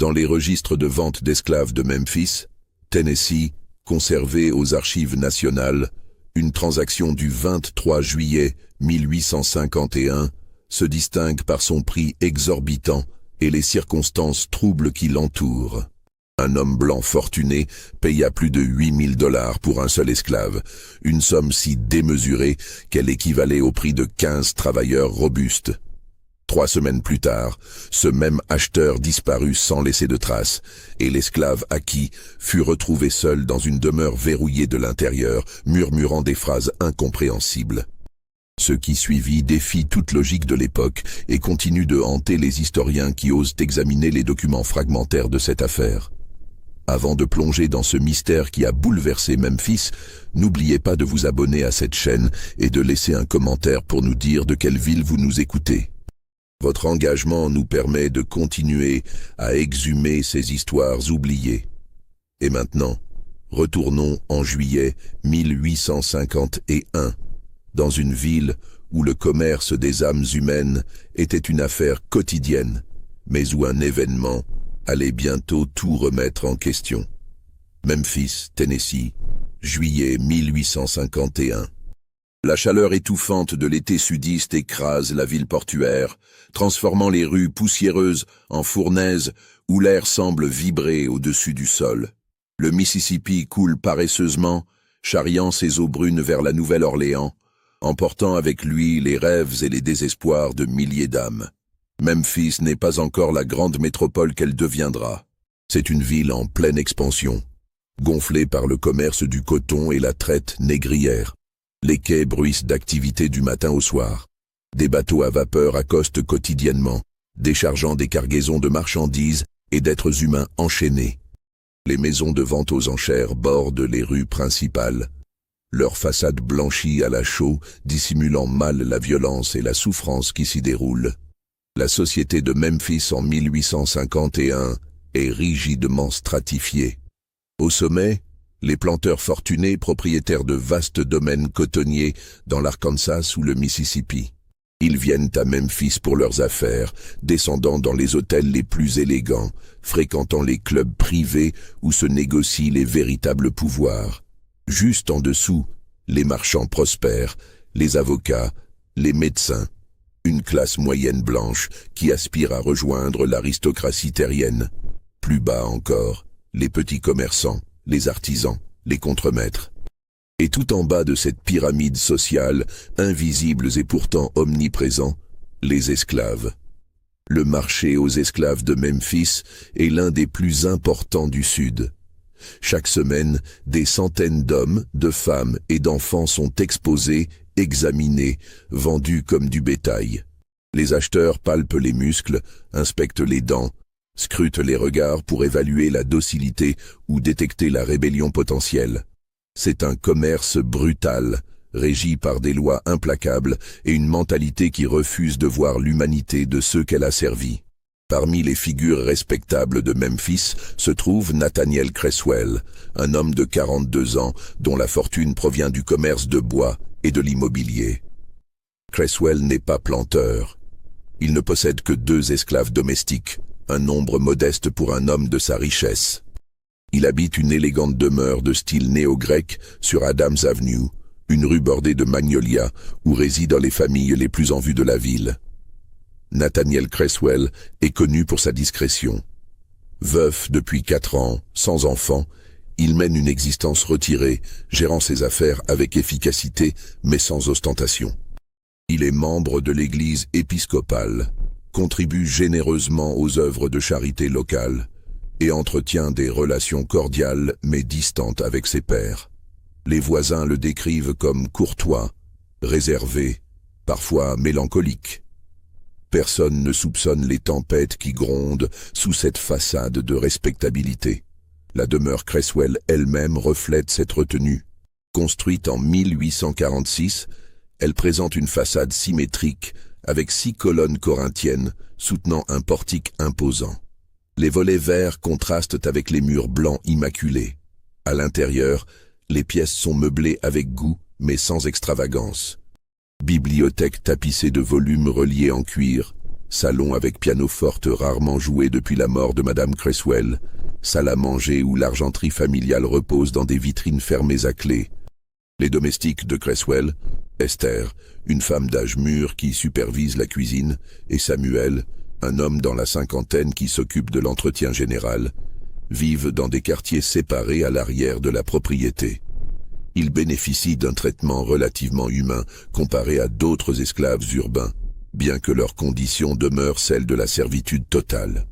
Dans les registres de vente d'esclaves de Memphis, Tennessee, conservés aux archives nationales, une transaction du 23 juillet 1851 se distingue par son prix exorbitant et les circonstances troubles qui l'entourent. Un homme blanc fortuné paya plus de $8 000 pour un seul esclave, une somme si démesurée qu'elle équivalait au prix de 15 travailleurs robustes. 3 semaines plus tard, ce même acheteur disparut sans laisser de traces, et l'esclave acquis fut retrouvé seul dans une demeure verrouillée de l'intérieur, murmurant des phrases incompréhensibles. Ce qui suivit défie toute logique de l'époque et continue de hanter les historiens qui osent examiner les documents fragmentaires de cette affaire. Avant de plonger dans ce mystère qui a bouleversé Memphis, n'oubliez pas de vous abonner à cette chaîne et de laisser un commentaire pour nous dire de quelle ville vous nous écoutez. Votre engagement nous permet de continuer à exhumer ces histoires oubliées. Et maintenant, retournons en juillet 1851, dans une ville où le commerce des âmes humaines était une affaire quotidienne, mais où un événement allait bientôt tout remettre en question. Memphis, Tennessee, juillet 1851. La chaleur étouffante de l'été sudiste écrase la ville portuaire, transformant les rues poussiéreuses en fournaises où l'air semble vibrer au-dessus du sol. Le Mississippi coule paresseusement, charriant ses eaux brunes vers la Nouvelle-Orléans, emportant avec lui les rêves et les désespoirs de milliers d'âmes. Memphis n'est pas encore la grande métropole qu'elle deviendra. C'est une ville en pleine expansion, gonflée par le commerce du coton et la traite négrière. Les quais bruissent d'activité du matin au soir. Des bateaux à vapeur accostent quotidiennement, déchargeant des cargaisons de marchandises et d'êtres humains enchaînés. Les maisons de vente aux enchères bordent les rues principales, leurs façades blanchies à la chaux dissimulant mal la violence et la souffrance qui s'y déroulent. La société de Memphis en 1851 est rigidement stratifiée. Au sommet, les planteurs fortunés propriétaires de vastes domaines cotonniers dans l'Arkansas ou le Mississippi. Ils viennent à Memphis pour leurs affaires, descendant dans les hôtels les plus élégants, fréquentant les clubs privés où se négocient les véritables pouvoirs. Juste en dessous, les marchands prospèrent, les avocats, les médecins, une classe moyenne blanche qui aspire à rejoindre l'aristocratie terrienne. Plus bas encore, les petits commerçants, les artisans, les contremaîtres. Et tout en bas de cette pyramide sociale, invisibles et pourtant omniprésents, les esclaves. Le marché aux esclaves de Memphis est l'un des plus importants du Sud. Chaque semaine, des centaines d'hommes, de femmes et d'enfants sont exposés, examinés, vendus comme du bétail. Les acheteurs palpent les muscles, inspectent les dents, scrutent les regards pour évaluer la docilité ou détecter la rébellion potentielle. C'est un commerce brutal, régi par des lois implacables et une mentalité qui refuse de voir l'humanité de ceux qu'elle a servis. Parmi les figures respectables de Memphis se trouve Nathaniel Creswell, un homme de 42 ans dont la fortune provient du commerce de bois et de l'immobilier. Creswell n'est pas planteur. Il ne possède que 2 esclaves domestiques, un nombre modeste pour un homme de sa richesse. Il habite une élégante demeure de style néo-grec sur Adams Avenue, une rue bordée de magnolias où résident les familles les plus en vue de la ville. Nathaniel Creswell est connu pour sa discrétion. Veuf depuis 4 ans, sans enfant, il mène une existence retirée, gérant ses affaires avec efficacité mais sans ostentation. Il est membre de l'église épiscopale, contribue généreusement aux œuvres de charité locales et entretient des relations cordiales mais distantes avec ses pairs. Les voisins le décrivent comme courtois, réservé, parfois mélancolique. Personne ne soupçonne les tempêtes qui grondent sous cette façade de respectabilité. La demeure Creswell elle-même reflète cette retenue. Construite en 1846, elle présente une façade symétrique avec 6 colonnes corinthiennes soutenant un portique imposant. Les volets verts contrastent avec les murs blancs immaculés. À l'intérieur, les pièces sont meublées avec goût mais sans extravagance. Bibliothèque tapissée de volumes reliés en cuir, Salon avec pianoforte rarement joué depuis la mort de Madame Cresswell, salle à manger où l'argenterie familiale repose dans des vitrines fermées à clé. Les domestiques de Cresswell, Esther, une femme d'âge mûr qui supervise la cuisine, et Samuel, un homme dans la cinquantaine qui s'occupe de l'entretien général, vivent dans des quartiers séparés à l'arrière de la propriété. Ils bénéficient d'un traitement relativement humain comparé à d'autres esclaves urbains, bien que leurs conditions demeurent celles de la servitude totale.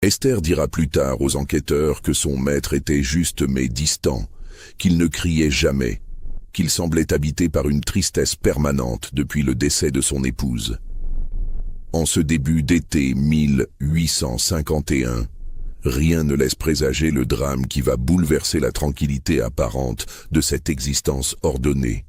Esther dira plus tard aux enquêteurs que son maître était juste mais distant, qu'il ne criait jamais, qu'il semblait habité par une tristesse permanente depuis le décès de son épouse. En ce début d'été 1851, rien ne laisse présager le drame qui va bouleverser la tranquillité apparente de cette existence ordonnée.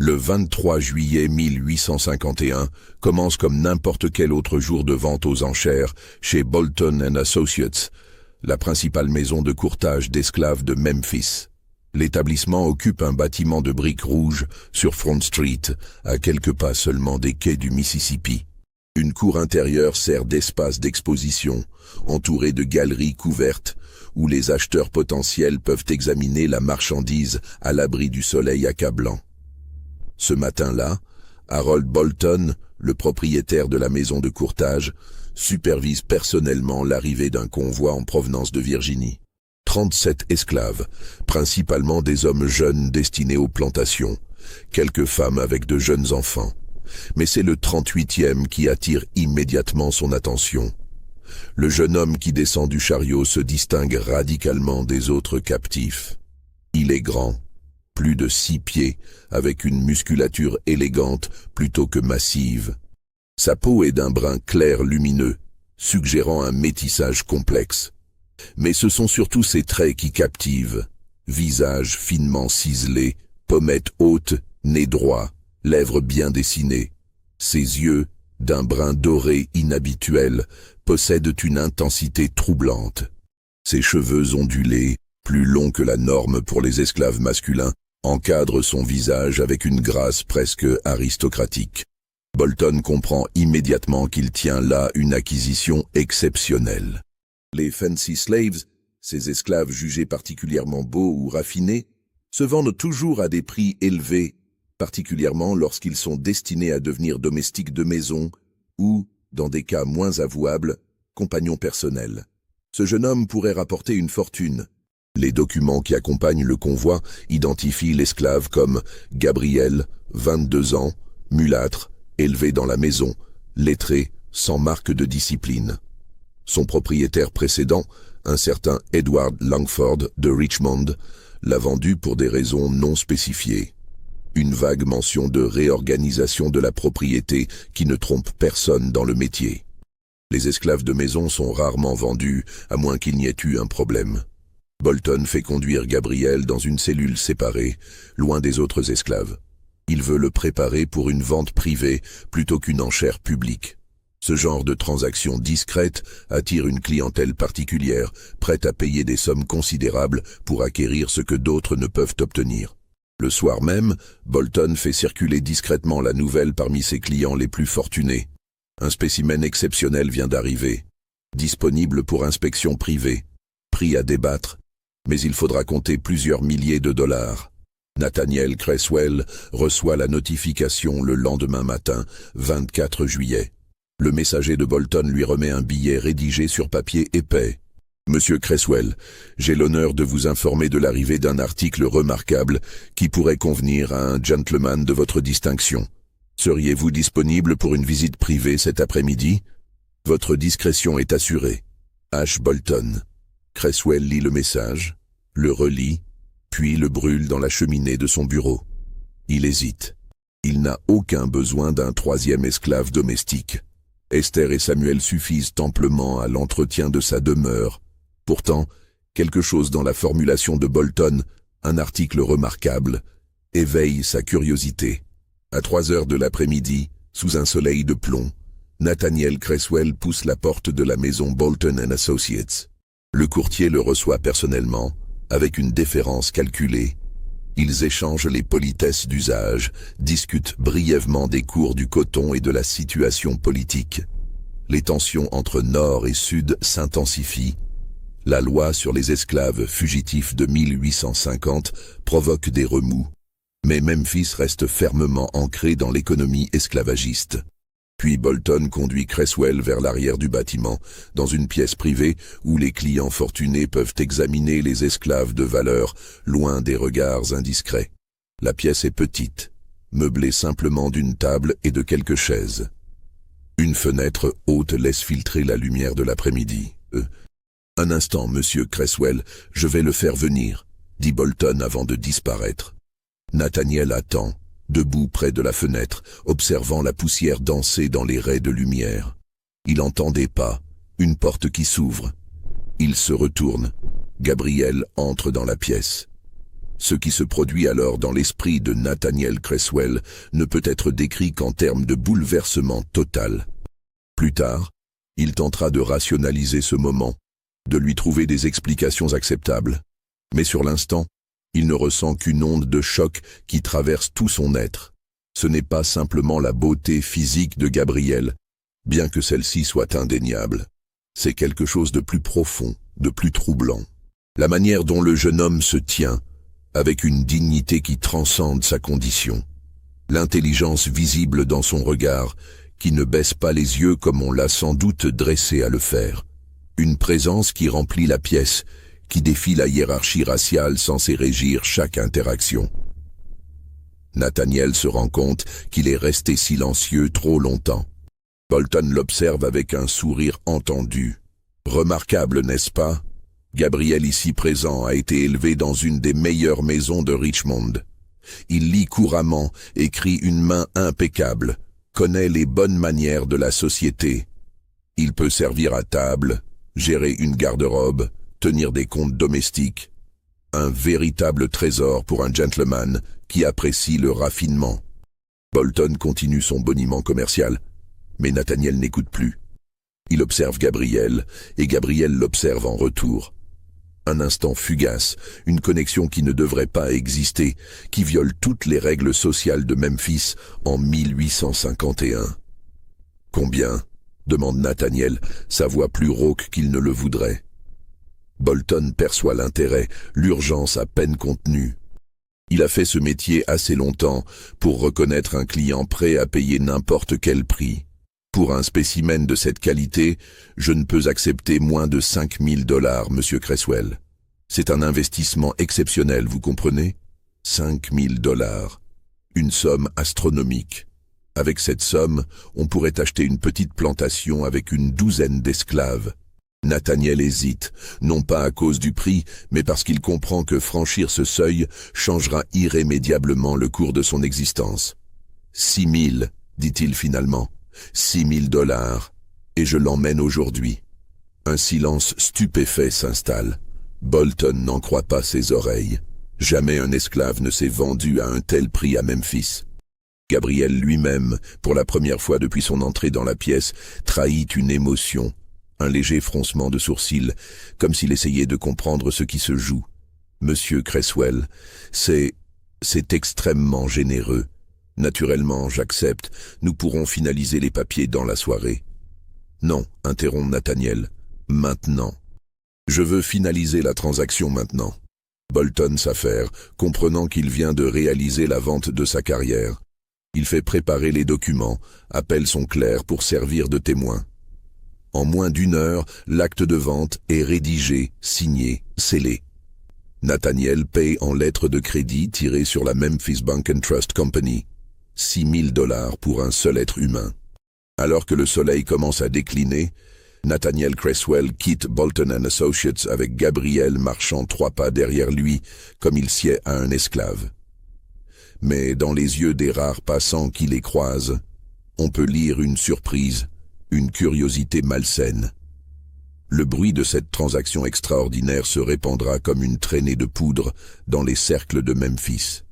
Le 23 juillet 1851 commence comme n'importe quel autre jour de vente aux enchères chez Bolton & Associates, la principale maison de courtage d'esclaves de Memphis. L'établissement occupe un bâtiment de briques rouges sur Front Street, à quelques pas seulement des quais du Mississippi. Une cour intérieure sert d'espace d'exposition, entourée de galeries couvertes, où les acheteurs potentiels peuvent examiner la marchandise à l'abri du soleil accablant. Ce matin-là, Harold Bolton, le propriétaire de la maison de courtage, supervise personnellement l'arrivée d'un convoi en provenance de Virginie. 37 esclaves, principalement des hommes jeunes destinés aux plantations, quelques femmes avec de jeunes enfants. Mais c'est le 38e qui attire immédiatement son attention. Le jeune homme qui descend du chariot se distingue radicalement des autres captifs. Il est grand, plus de 6 pieds, avec une musculature élégante plutôt que massive. Sa peau est d'un brun clair lumineux, suggérant un métissage complexe. Mais ce sont surtout ses traits qui captivent. Visage finement ciselé, pommettes hautes, nez droit, lèvres bien dessinées. Ses yeux, d'un brun doré inhabituel, possèdent une intensité troublante. Ses cheveux ondulés, plus longs que la norme pour les esclaves masculins, encadrent son visage avec une grâce presque aristocratique. Bolton comprend immédiatement qu'il tient là une acquisition exceptionnelle. Les fancy slaves, ces esclaves jugés particulièrement beaux ou raffinés, se vendent toujours à des prix élevés, particulièrement lorsqu'ils sont destinés à devenir domestiques de maison ou, dans des cas moins avouables, compagnons personnels. Ce jeune homme pourrait rapporter une fortune. Les documents qui accompagnent le convoi identifient l'esclave comme Gabriel, 22 ans, mulâtre, élevé dans la maison, lettré, sans marque de discipline. Son propriétaire précédent, un certain Edward Langford de Richmond, l'a vendu pour des raisons non spécifiées. Une vague mention de réorganisation de la propriété qui ne trompe personne dans le métier. Les esclaves de maison sont rarement vendus, à moins qu'il n'y ait eu un problème. Bolton fait conduire Gabriel dans une cellule séparée, loin des autres esclaves. Il veut le préparer pour une vente privée plutôt qu'une enchère publique. Ce genre de transaction discrète attire une clientèle particulière, prête à payer des sommes considérables pour acquérir ce que d'autres ne peuvent obtenir. Le soir même, Bolton fait circuler discrètement la nouvelle parmi ses clients les plus fortunés. Un spécimen exceptionnel vient d'arriver, disponible pour inspection privée, prix à débattre, mais il faudra compter plusieurs milliers de dollars. Nathaniel Cresswell reçoit la notification le lendemain matin, 24 juillet. Le messager de Bolton lui remet un billet rédigé sur papier épais. « Monsieur Cresswell, j'ai l'honneur de vous informer de l'arrivée d'un article remarquable qui pourrait convenir à un gentleman de votre distinction. Seriez-vous disponible pour une visite privée cet après-midi? Votre discrétion est assurée. H. Bolton. » Cresswell lit le message, le relit, puis le brûle dans la cheminée de son bureau. Il hésite. Il n'a aucun besoin d'un troisième esclave domestique. Esther et Samuel suffisent amplement à l'entretien de sa demeure. Pourtant, quelque chose dans la formulation de Bolton, un article remarquable, éveille sa curiosité. À 3 heures de l'après-midi, sous un soleil de plomb, Nathaniel Cresswell pousse la porte de la maison Bolton & Associates. Le courtier le reçoit personnellement, avec une déférence calculée. Ils échangent les politesses d'usage, discutent brièvement des cours du coton et de la situation politique. Les tensions entre Nord et Sud s'intensifient. La loi sur les esclaves fugitifs de 1850 provoque des remous, mais Memphis reste fermement ancré dans l'économie esclavagiste. Puis Bolton conduit Creswell vers l'arrière du bâtiment, dans une pièce privée où les clients fortunés peuvent examiner les esclaves de valeur, loin des regards indiscrets. La pièce est petite, meublée simplement d'une table et de quelques chaises. Une fenêtre haute laisse filtrer la lumière de l'après-midi. Un instant, monsieur Creswell, je vais le faire venir, dit Bolton avant de disparaître. Nathaniel attend, debout près de la fenêtre, observant la poussière danser dans les raies de lumière. Il entend des pas, une porte qui s'ouvre. Il se retourne. Gabriel entre dans la pièce. Ce qui se produit alors dans l'esprit de Nathaniel Creswell ne peut être décrit qu'en termes de bouleversement total. Plus tard, il tentera de rationaliser ce moment, de lui trouver des explications acceptables. Mais sur l'instant, il ne ressent qu'une onde de choc qui traverse tout son être. Ce n'est pas simplement la beauté physique de Gabriel, bien que celle-ci soit indéniable. C'est quelque chose de plus profond, de plus troublant. La manière dont le jeune homme se tient, avec une dignité qui transcende sa condition. L'intelligence visible dans son regard, qui ne baisse pas les yeux comme on l'a sans doute dressé à le faire. Une présence qui remplit la pièce, qui défie la hiérarchie raciale censée régir chaque interaction. Nathaniel se rend compte qu'il est resté silencieux trop longtemps. Bolton l'observe avec un sourire entendu. Remarquable, n'est-ce pas? Gabriel ici présent a été élevé dans une des meilleures maisons de Richmond. Il lit couramment, écrit une main impeccable, connaît les bonnes manières de la société. Il peut servir à table, gérer une garde-robe, tenir des comptes domestiques. Un véritable trésor pour un gentleman qui apprécie le raffinement. Bolton continue son boniment commercial, mais Nathaniel n'écoute plus. Il observe Gabriel, et Gabriel l'observe en retour. Un instant fugace, une connexion qui ne devrait pas exister, qui viole toutes les règles sociales de Memphis en 1851. « Combien ?» demande Nathaniel, sa voix plus rauque qu'il ne le voudrait. Bolton perçoit l'intérêt, l'urgence à peine contenue. Il a fait ce métier assez longtemps pour reconnaître un client prêt à payer n'importe quel prix. Pour un spécimen de cette qualité, je ne peux accepter moins de 5 000 $, monsieur Creswell. C'est un investissement exceptionnel, vous comprenez? 5 000 $. Une somme astronomique. Avec cette somme, on pourrait acheter une petite plantation avec une douzaine d'esclaves. Nathaniel hésite, non pas à cause du prix, mais parce qu'il comprend que franchir ce seuil changera irrémédiablement le cours de son existence. 6 000, dit-il finalement. 6 000 $, et je l'emmène aujourd'hui. Un silence stupéfait s'installe. Bolton n'en croit pas ses oreilles. Jamais un esclave ne s'est vendu à un tel prix à Memphis. Gabriel lui-même, pour la première fois depuis son entrée dans la pièce, trahit une émotion. Un léger froncement de sourcils, comme s'il essayait de comprendre ce qui se joue. « Monsieur Creswell, c'est extrêmement généreux. Naturellement, j'accepte. Nous pourrons finaliser les papiers dans la soirée. » « Non, interrompt Nathaniel. Maintenant. Je veux finaliser la transaction maintenant. » Bolton s'affaire, comprenant qu'il vient de réaliser la vente de sa carrière. Il fait préparer les documents, appelle son clerc pour servir de témoin. En moins d'1 heure, l'acte de vente est rédigé, signé, scellé. Nathaniel paye en lettres de crédit tirées sur la Memphis Bank and Trust Company. 6 000 $ pour un seul être humain. Alors que le soleil commence à décliner, Nathaniel Creswell quitte Bolton & Associates avec Gabriel marchant 3 pas derrière lui, comme il sied à un esclave. Mais dans les yeux des rares passants qui les croisent, on peut lire une surprise, une curiosité malsaine. Le bruit de cette transaction extraordinaire se répandra comme une traînée de poudre dans les cercles de Memphis.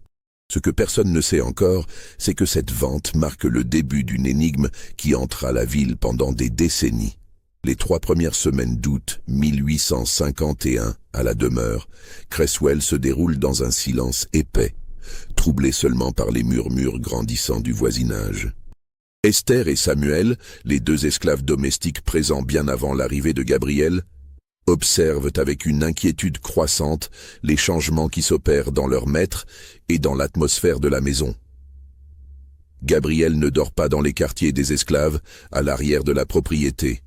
Ce que personne ne sait encore, c'est que cette vente marque le début d'une énigme qui hantera la ville pendant des décennies. Les 3 premières semaines d'août 1851, à la demeure, Creswell se déroule dans un silence épais, troublé seulement par les murmures grandissants du voisinage. Esther et Samuel, les deux esclaves domestiques présents bien avant l'arrivée de Gabriel, observent avec une inquiétude croissante les changements qui s'opèrent dans leur maître et dans l'atmosphère de la maison. Gabriel ne dort pas dans les quartiers des esclaves, à l'arrière de la propriété.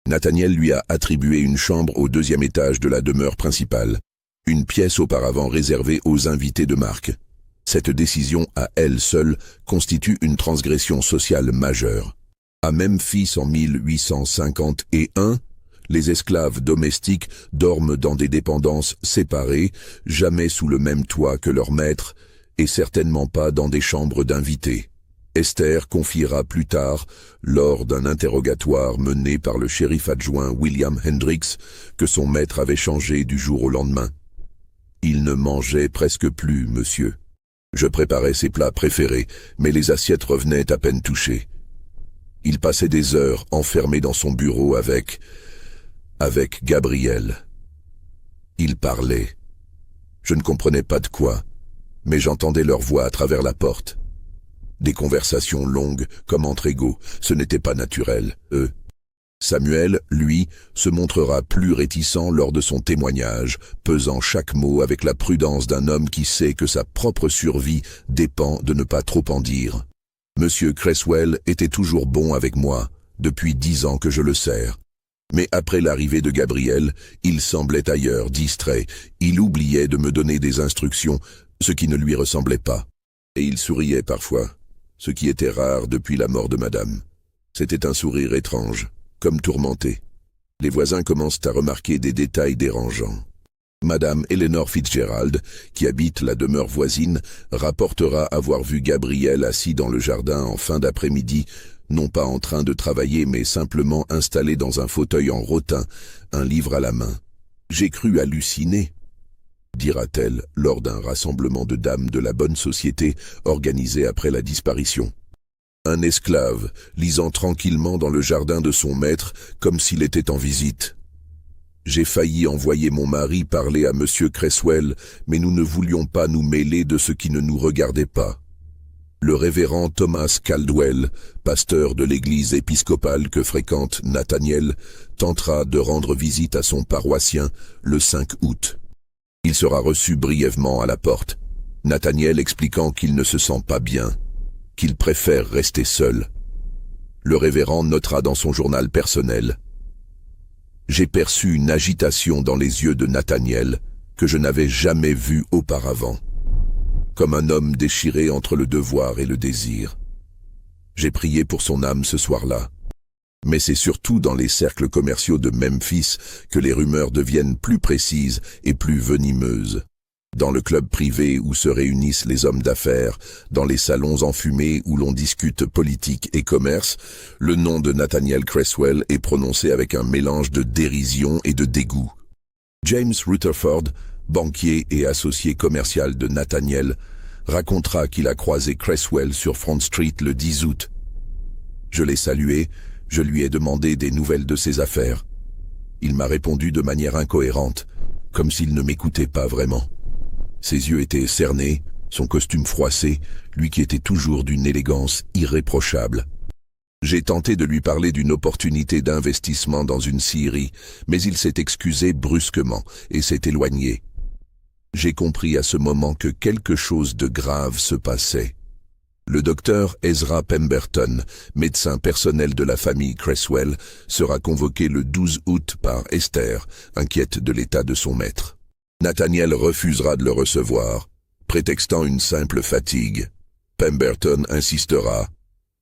Nathaniel lui a attribué une chambre au 2e étage de la demeure principale, une pièce auparavant réservée aux invités de marque. Cette décision, à elle seule, constitue une transgression sociale majeure. À Memphis en 1851, les esclaves domestiques dorment dans des dépendances séparées, jamais sous le même toit que leur maître, et certainement pas dans des chambres d'invités. Esther confiera plus tard, lors d'un interrogatoire mené par le shérif adjoint William Hendricks, que son maître avait changé du jour au lendemain. « Il ne mangeait presque plus, monsieur. Je préparais ses plats préférés, mais les assiettes revenaient à peine touchées. Il passait des heures enfermé dans son bureau avec Gabriel. Ils parlaient. Je ne comprenais pas de quoi, mais j'entendais leur voix à travers la porte. Des conversations longues, comme entre égaux, ce n'était pas naturel, eux. Samuel, lui, se montrera plus réticent lors de son témoignage, pesant chaque mot avec la prudence d'un homme qui sait que sa propre survie dépend de ne pas trop en dire. Monsieur Cresswell était toujours bon avec moi, depuis 10 ans que je le sers. Mais après l'arrivée de Gabriel, il semblait ailleurs, distrait. Il oubliait de me donner des instructions, ce qui ne lui ressemblait pas. Et il souriait parfois, ce qui était rare depuis la mort de madame. C'était un sourire étrange, comme tourmenté. Les voisins commencent à remarquer des détails dérangeants. Madame Eleanor Fitzgerald, qui habite la demeure voisine, rapportera avoir vu Gabriel assis dans le jardin en fin d'après-midi, non pas en train de travailler, mais simplement installé dans un fauteuil en rotin, un livre à la main. « J'ai cru halluciner », dira-t-elle lors d'un rassemblement de dames de la bonne société organisé après la disparition. Un esclave, lisant tranquillement dans le jardin de son maître, comme s'il était en visite. J'ai failli envoyer mon mari parler à Monsieur Cresswell, mais nous ne voulions pas nous mêler de ce qui ne nous regardait pas. Le révérend Thomas Caldwell, pasteur de l'église épiscopale que fréquente Nathaniel, tentera de rendre visite à son paroissien le 5 août. Il sera reçu brièvement à la porte, Nathaniel expliquant qu'il ne se sent pas bien, qu'il préfère rester seul. Le révérend notera dans son journal personnel: « J'ai perçu une agitation dans les yeux de Nathaniel que je n'avais jamais vue auparavant, comme un homme déchiré entre le devoir et le désir. J'ai prié pour son âme ce soir-là. Mais c'est surtout dans les cercles commerciaux de Memphis que les rumeurs deviennent plus précises et plus venimeuses. Dans le club privé où se réunissent les hommes d'affaires, dans les salons enfumés où l'on discute politique et commerce, le nom de Nathaniel Cresswell est prononcé avec un mélange de dérision et de dégoût. James Rutherford, banquier et associé commercial de Nathaniel, racontera qu'il a croisé Cresswell sur Front Street le 10 août. Je l'ai salué, je lui ai demandé des nouvelles de ses affaires. Il m'a répondu de manière incohérente, comme s'il ne m'écoutait pas vraiment. Ses yeux étaient cernés, son costume froissé, lui qui était toujours d'une élégance irréprochable. J'ai tenté de lui parler d'une opportunité d'investissement dans une scierie, mais il s'est excusé brusquement et s'est éloigné. J'ai compris à ce moment que quelque chose de grave se passait. Le docteur Ezra Pemberton, médecin personnel de la famille Cresswell, sera convoqué le 12 août par Esther, inquiète de l'état de son maître. Nathaniel refusera de le recevoir, prétextant une simple fatigue. Pemberton insistera,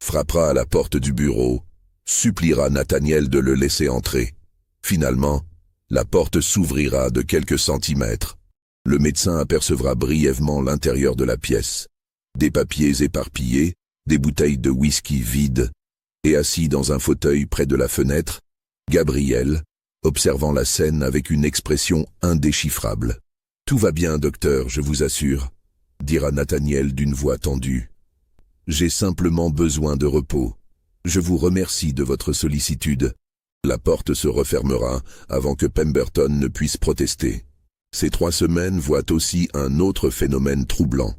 frappera à la porte du bureau, suppliera Nathaniel de le laisser entrer. Finalement, la porte s'ouvrira de quelques centimètres. Le médecin apercevra brièvement l'intérieur de la pièce. Des papiers éparpillés, des bouteilles de whisky vides, et assis dans un fauteuil près de la fenêtre, Gabriel, observant la scène avec une expression indéchiffrable. « Tout va bien, docteur, je vous assure », dira Nathaniel d'une voix tendue. « J'ai simplement besoin de repos. Je vous remercie de votre sollicitude. » La porte se refermera avant que Pemberton ne puisse protester. Ces 3 semaines voient aussi un autre phénomène troublant.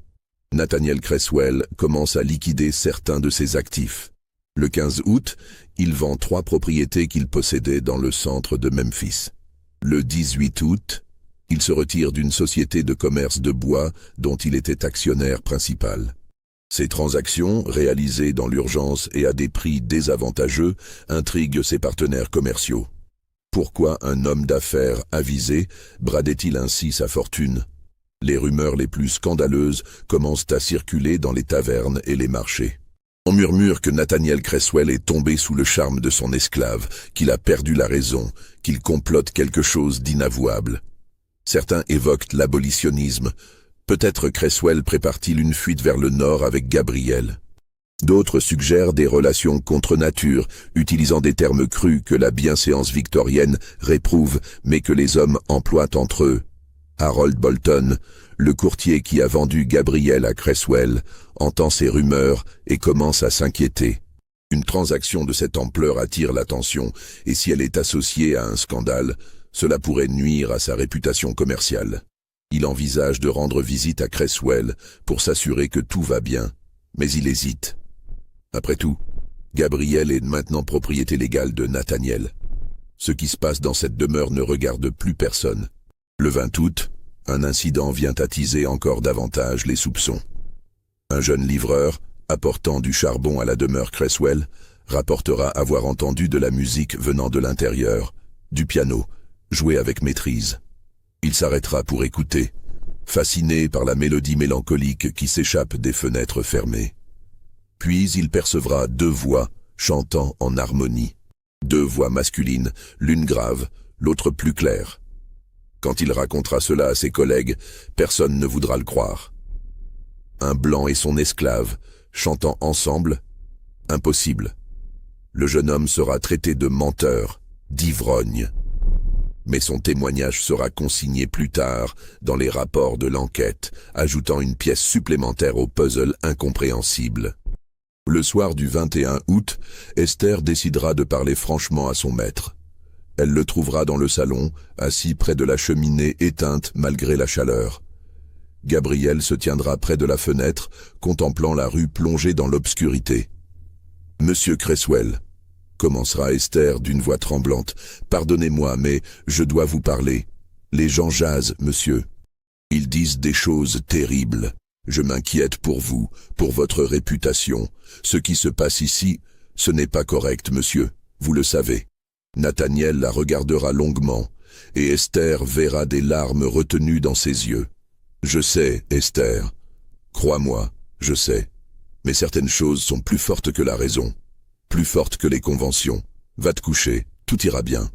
Nathaniel Cresswell commence à liquider certains de ses actifs. Le 15 août, il vend 3 propriétés qu'il possédait dans le centre de Memphis. Le 18 août, il se retire d'une société de commerce de bois dont il était actionnaire principal. Ces transactions, réalisées dans l'urgence et à des prix désavantageux, intriguent ses partenaires commerciaux. Pourquoi un homme d'affaires avisé bradait-il ainsi sa fortune? Les rumeurs les plus scandaleuses commencent à circuler dans les tavernes et les marchés. On murmure que Nathaniel Creswell est tombé sous le charme de son esclave, qu'il a perdu la raison, qu'il complote quelque chose d'inavouable. Certains évoquent l'abolitionnisme. Peut-être Creswell prépare-t-il une fuite vers le nord avec Gabrielle. D'autres suggèrent des relations contre nature, utilisant des termes crus que la bienséance victorienne réprouve, mais que les hommes emploient entre eux. Harold Bolton, le courtier qui a vendu Gabrielle à Creswell, entend ces rumeurs et commence à s'inquiéter. Une transaction de cette ampleur attire l'attention, et si elle est associée à un scandale, cela pourrait nuire à sa réputation commerciale. Il envisage de rendre visite à Creswell pour s'assurer que tout va bien, mais il hésite. Après tout, Gabrielle est maintenant propriété légale de Nathaniel. Ce qui se passe dans cette demeure ne regarde plus personne. Le 20 août, un incident vient attiser encore davantage les soupçons. Un jeune livreur, apportant du charbon à la demeure Creswell, rapportera avoir entendu de la musique venant de l'intérieur, du piano, joué avec maîtrise. Il s'arrêtera pour écouter, fasciné par la mélodie mélancolique qui s'échappe des fenêtres fermées. Puis il percevra 2 voix chantant en harmonie. 2 voix masculines, l'une grave, l'autre plus claire. Quand il racontera cela à ses collègues, personne ne voudra le croire. Un blanc et son esclave, chantant ensemble, impossible. Le jeune homme sera traité de menteur, d'ivrogne. Mais son témoignage sera consigné plus tard dans les rapports de l'enquête, ajoutant une pièce supplémentaire au puzzle incompréhensible. Le soir du 21 août, Esther décidera de parler franchement à son maître. Elle le trouvera dans le salon, assis près de la cheminée éteinte malgré la chaleur. Gabrielle se tiendra près de la fenêtre, contemplant la rue plongée dans l'obscurité. « Monsieur Creswell », commencera Esther d'une voix tremblante, « pardonnez-moi, mais je dois vous parler. Les gens jasent, monsieur. Ils disent des choses terribles. Je m'inquiète pour vous, pour votre réputation. Ce qui se passe ici, ce n'est pas correct, monsieur, vous le savez. » Nathaniel la regardera longuement, et Esther verra des larmes retenues dans ses yeux. « Je sais, Esther. Crois-moi, je sais. Mais certaines choses sont plus fortes que la raison, plus fortes que les conventions. Va te coucher, tout ira bien. »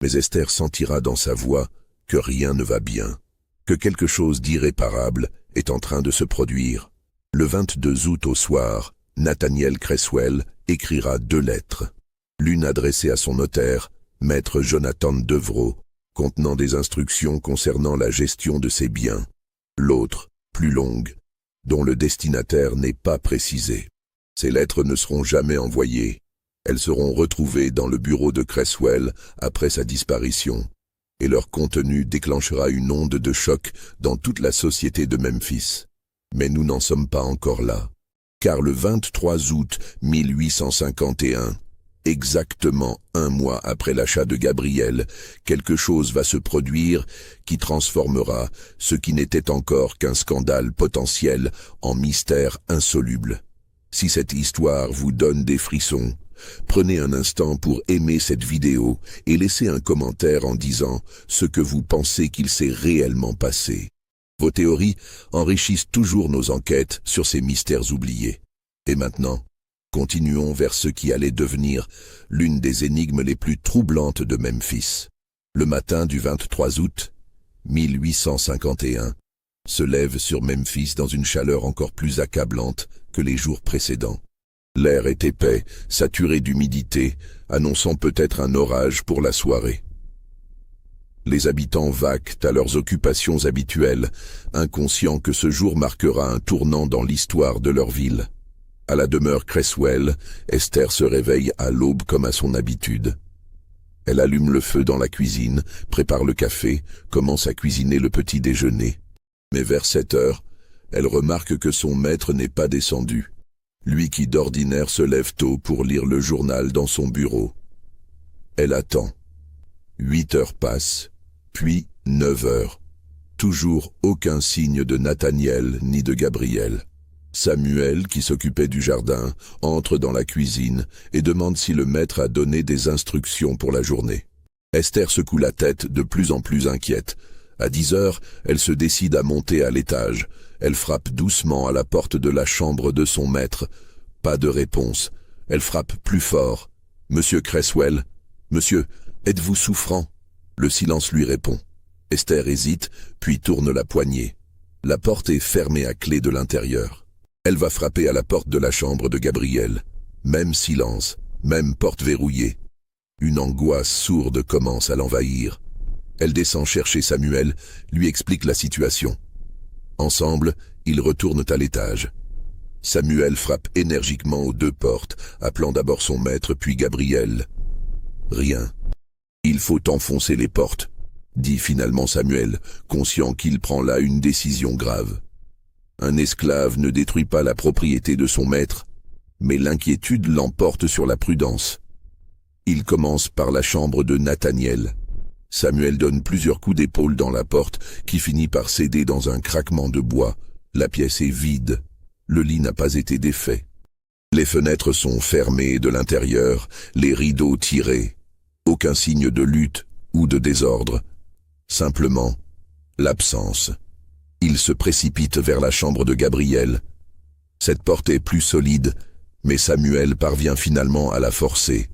Mais Esther sentira dans sa voix que rien ne va bien, que quelque chose d'irréparable est en train de se produire. Le 22 août au soir, Nathaniel Creswell écrira 2 lettres. L'une adressée à son notaire, maître Jonathan Devereux, contenant des instructions concernant la gestion de ses biens. L'autre, plus longue, dont le destinataire n'est pas précisé. Ces lettres ne seront jamais envoyées. Elles seront retrouvées dans le bureau de Creswell après sa disparition, et leur contenu déclenchera une onde de choc dans toute la société de Memphis. Mais nous n'en sommes pas encore là, car le 23 août 1851, exactement 1 mois après l'achat de Gabrielle, quelque chose va se produire qui transformera ce qui n'était encore qu'un scandale potentiel en mystère insoluble. Si cette histoire vous donne des frissons, prenez un instant pour aimer cette vidéo et laissez un commentaire en disant ce que vous pensez qu'il s'est réellement passé. Vos théories enrichissent toujours nos enquêtes sur ces mystères oubliés. Et maintenant, continuons vers ce qui allait devenir l'une des énigmes les plus troublantes de Memphis. Le matin du 23 août 1851 se lève sur Memphis dans une chaleur encore plus accablante que les jours précédents. L'air est épais, saturé d'humidité, annonçant peut-être un orage pour la soirée. Les habitants vaquent à leurs occupations habituelles, inconscients que ce jour marquera un tournant dans l'histoire de leur ville. À la demeure Creswell, Esther se réveille à l'aube comme à son habitude. Elle allume le feu dans la cuisine, prépare le café, commence à cuisiner le petit déjeuner. Mais vers 7 heures, elle remarque que son maître n'est pas descendu. lui qui d'ordinaire se lève tôt pour lire le journal dans son bureau. Elle attend. 8 heures passent, puis 9 heures. Toujours aucun signe de Nathaniel ni de Gabriel. Samuel, qui s'occupait du jardin, entre dans la cuisine et demande si le maître a donné des instructions pour la journée. Esther secoue la tête, de plus en plus inquiète. À 10 heures, elle se décide à monter à l'étage. Elle frappe doucement à la porte de la chambre de son maître. Pas de réponse. Elle frappe plus fort. « Monsieur Cresswell, monsieur, êtes-vous souffrant ?» Le silence lui répond. Esther hésite, puis tourne la poignée. La porte est fermée à clé de l'intérieur. Elle va frapper à la porte de la chambre de Gabriel. Même silence, même porte verrouillée. Une angoisse sourde commence à l'envahir. Elle descend chercher Samuel, lui explique la situation. Ensemble, ils retournent à l'étage. Samuel frappe énergiquement aux 2 portes, appelant d'abord son maître puis Gabriel. Rien. Il faut enfoncer les portes, dit finalement Samuel, conscient qu'il prend là une décision grave. Un esclave ne détruit pas la propriété de son maître, mais l'inquiétude l'emporte sur la prudence. Il commence par la chambre de Nathaniel. Samuel donne plusieurs coups d'épaule dans la porte, qui finit par céder dans un craquement de bois. La pièce est vide. Le lit n'a pas été défait. Les fenêtres sont fermées de l'intérieur, les rideaux tirés. Aucun signe de lutte ou de désordre. Simplement, l'absence. Il se précipite vers la chambre de Gabriel. Cette porte est plus solide, mais Samuel parvient finalement à la forcer.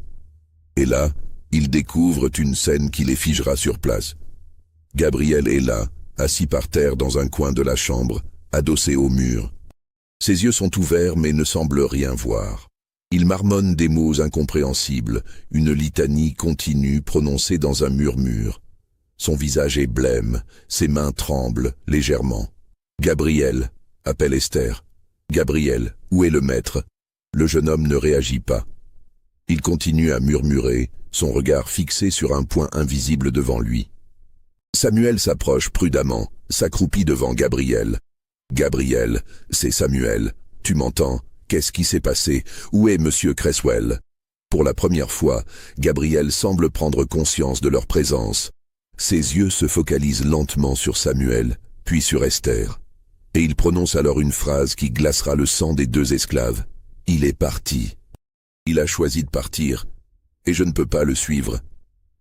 Et là, ils découvrent une scène qui les figera sur place. Gabriel est là, assis par terre dans un coin de la chambre, adossé au mur. Ses yeux sont ouverts mais ne semblent rien voir. Il marmonne des mots incompréhensibles, une litanie continue prononcée dans un murmure. Son visage est blême, ses mains tremblent légèrement. « Gabriel !» appelle Esther. « Gabriel, où est le maître ?» Le jeune homme ne réagit pas. Il continue à murmurer, son regard fixé sur un point invisible devant lui. Samuel s'approche prudemment, s'accroupit devant Gabriel. « Gabriel, c'est Samuel. Tu m'entends? Qu'est-ce qui s'est passé? Où est Monsieur Cresswell ?» Pour la première fois, Gabriel semble prendre conscience de leur présence. Ses yeux se focalisent lentement sur Samuel, puis sur Esther. Et il prononce alors une phrase qui glacera le sang des 2 esclaves. « Il est parti. Il a choisi de partir, et je ne peux pas le suivre. »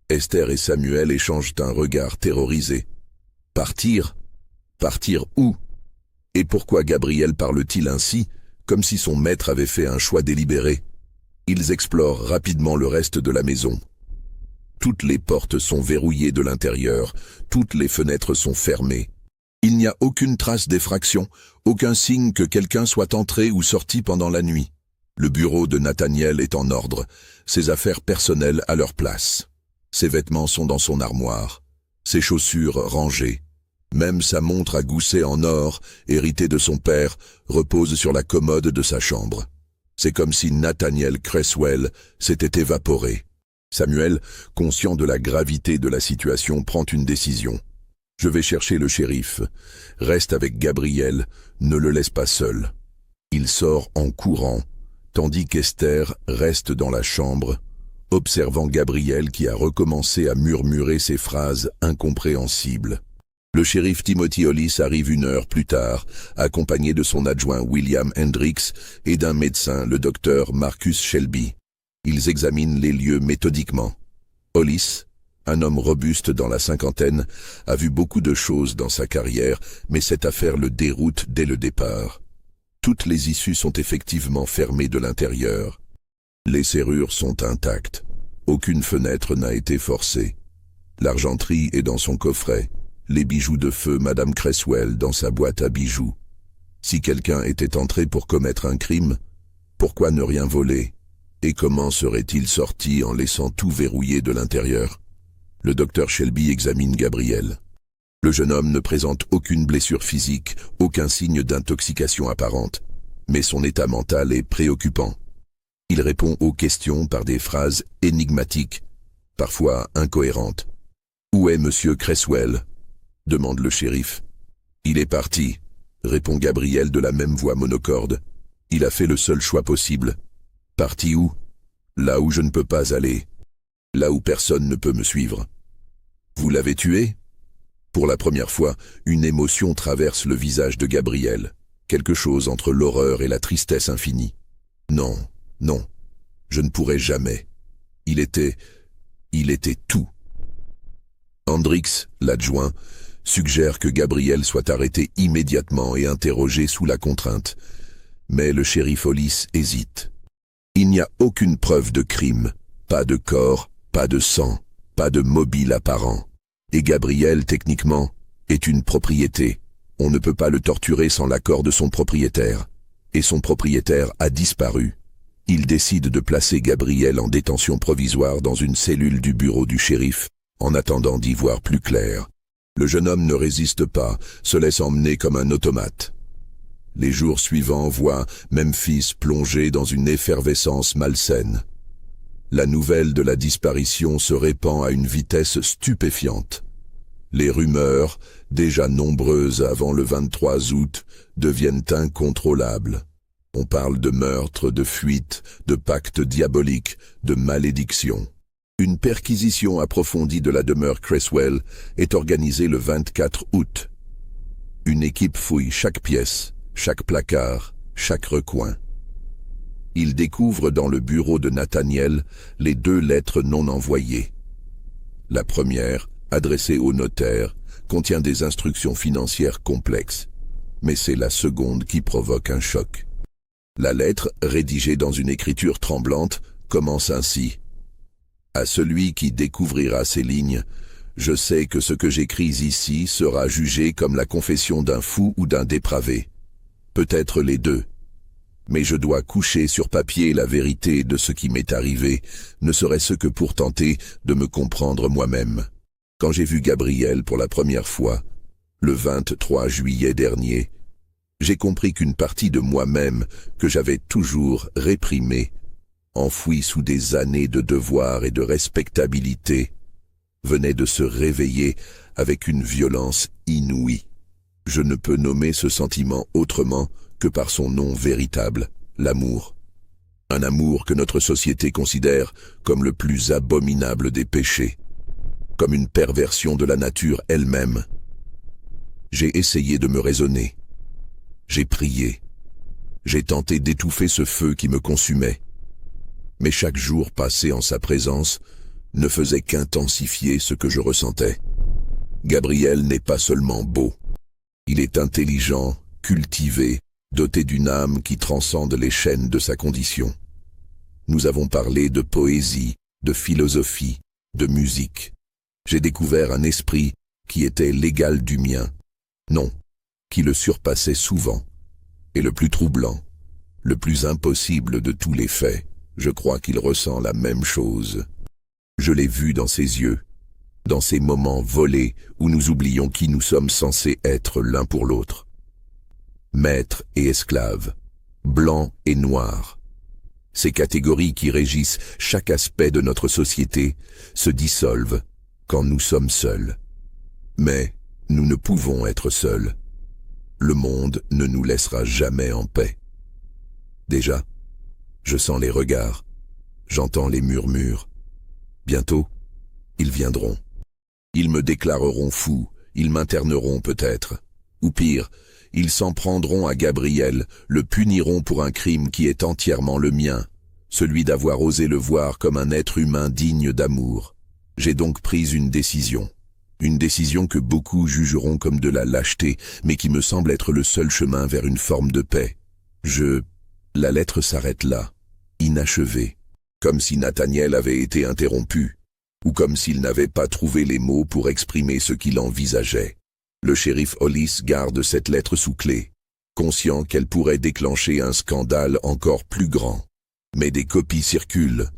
Esther et Samuel échangent un regard terrorisé. « Partir? Partir où? Et pourquoi Gabriel parle-t-il ainsi, comme si son maître avait fait un choix délibéré? » Ils explorent rapidement le reste de la maison. Toutes les portes sont verrouillées de l'intérieur, toutes les fenêtres sont fermées. Il n'y a aucune trace d'effraction, aucun signe que quelqu'un soit entré ou sorti pendant la nuit. Le bureau de Nathaniel est en ordre, ses affaires personnelles à leur place. Ses vêtements sont dans son armoire, ses chaussures rangées. Même sa montre à gousset en or, héritée de son père, repose sur la commode de sa chambre. C'est comme si Nathaniel Cresswell s'était évaporé. Samuel, conscient de la gravité de la situation, prend une décision. « Je vais chercher le shérif. Reste avec Gabriel, ne le laisse pas seul. » Il sort en courant, tandis qu'Esther reste dans la chambre, observant Gabriel qui a recommencé à murmurer ces phrases incompréhensibles. Le shérif Timothy Hollis arrive 1 heure plus tard, accompagné de son adjoint William Hendricks et d'un médecin, le docteur Marcus Shelby. Ils examinent les lieux méthodiquement. Hollis, un homme robuste dans la 50aine, a vu beaucoup de choses dans sa carrière, mais cette affaire le déroute dès le départ. Toutes les issues sont effectivement fermées de l'intérieur. Les serrures sont intactes. Aucune fenêtre n'a été forcée. L'argenterie est dans son coffret. Les bijoux de feu Madame Cresswell dans sa boîte à bijoux. Si quelqu'un était entré pour commettre un crime, pourquoi ne rien voler? Et comment serait-il sorti en laissant tout verrouillé de l'intérieur? Le docteur Shelby examine Gabriel. Le jeune homme ne présente aucune blessure physique, aucun signe d'intoxication apparente, mais son état mental est préoccupant. Il répond aux questions par des phrases énigmatiques, parfois incohérentes. « Où est Monsieur Cresswell ?» demande le shérif. « Il est parti », répond Gabriel de la même voix monocorde. Il a fait le seul choix possible. Parti où? Là où je ne peux pas aller. Là où personne ne peut me suivre. Vous l'avez tué? Pour la première fois, une émotion traverse le visage de Gabriel. Quelque chose entre l'horreur et la tristesse infinie. Non, non, je ne pourrais jamais. Il était tout. Hendrix, l'adjoint, suggère que Gabriel soit arrêté immédiatement et interrogé sous la contrainte. Mais le shérif Hollis hésite. Il n'y a aucune preuve de crime, pas de corps, pas de sang, pas de mobile apparent. Et Gabriel, techniquement, est une propriété. On ne peut pas le torturer sans l'accord de son propriétaire. Et son propriétaire a disparu. Il décide de placer Gabriel en détention provisoire dans une cellule du bureau du shérif, en attendant d'y voir plus clair. Le jeune homme ne résiste pas, se laisse emmener comme un automate. Les jours suivants voient Memphis plongé dans une effervescence malsaine. La nouvelle de la disparition se répand à une vitesse stupéfiante. Les rumeurs, déjà nombreuses avant le 23 août, deviennent incontrôlables. On parle de meurtre, de fuite, de pacte diabolique, de malédiction. Une perquisition approfondie de la demeure Creswell est organisée le 24 août. Une équipe fouille chaque pièce, chaque placard, chaque recoin. Il découvre dans le bureau de Nathaniel les 2 lettres non envoyées. La première, adressée au notaire, contient des instructions financières complexes. Mais c'est la seconde qui provoque un choc. La lettre, rédigée dans une écriture tremblante, commence ainsi. À celui qui découvrira ces lignes, je sais que ce que j'écris ici sera jugé comme la confession d'un fou ou d'un dépravé. Peut-être les deux. Mais je dois coucher sur papier la vérité de ce qui m'est arrivé, ne serait-ce que pour tenter de me comprendre moi-même. Quand j'ai vu Gabriel pour la première fois, le 23 juillet dernier, j'ai compris qu'une partie de moi-même que j'avais toujours réprimée, enfouie sous des années de devoir et de respectabilité, venait de se réveiller avec une violence inouïe. Je ne peux nommer ce sentiment autrement que par son nom véritable, l'amour. Un amour que notre société considère comme le plus abominable des péchés, comme une perversion de la nature elle-même. J'ai essayé de me raisonner. J'ai prié. J'ai tenté d'étouffer ce feu qui me consumait. Mais chaque jour passé en sa présence ne faisait qu'intensifier ce que je ressentais. Gabriel n'est pas seulement beau. Il est intelligent, cultivé, doté d'une âme qui transcende les chaînes de sa condition. Nous avons parlé de poésie, de philosophie, de musique. J'ai découvert un esprit qui était l'égal du mien. Non, qui le surpassait souvent. Et le plus troublant, le plus impossible de tous les faits, je crois qu'il ressent la même chose. Je l'ai vu dans ses yeux, dans ces moments volés où nous oublions qui nous sommes censés être l'un pour l'autre. Maître et esclave, blanc et noir. Ces catégories qui régissent chaque aspect de notre société se dissolvent quand nous sommes seuls. Mais nous ne pouvons être seuls. Le monde ne nous laissera jamais en paix. Déjà, je sens les regards, j'entends les murmures. Bientôt, ils viendront. Ils me déclareront fou, ils m'interneront peut-être. Ou pire, ils s'en prendront à Gabriel, le puniront pour un crime qui est entièrement le mien, celui d'avoir osé le voir comme un être humain digne d'amour. J'ai donc pris une décision que beaucoup jugeront comme de la lâcheté, mais qui me semble être le seul chemin vers une forme de paix. La lettre s'arrête là, inachevée, comme si Nathaniel avait été interrompu, ou comme s'il n'avait pas trouvé les mots pour exprimer ce qu'il envisageait. Le shérif Hollis garde cette lettre sous clé, conscient qu'elle pourrait déclencher un scandale encore plus grand. Mais des copies circulent,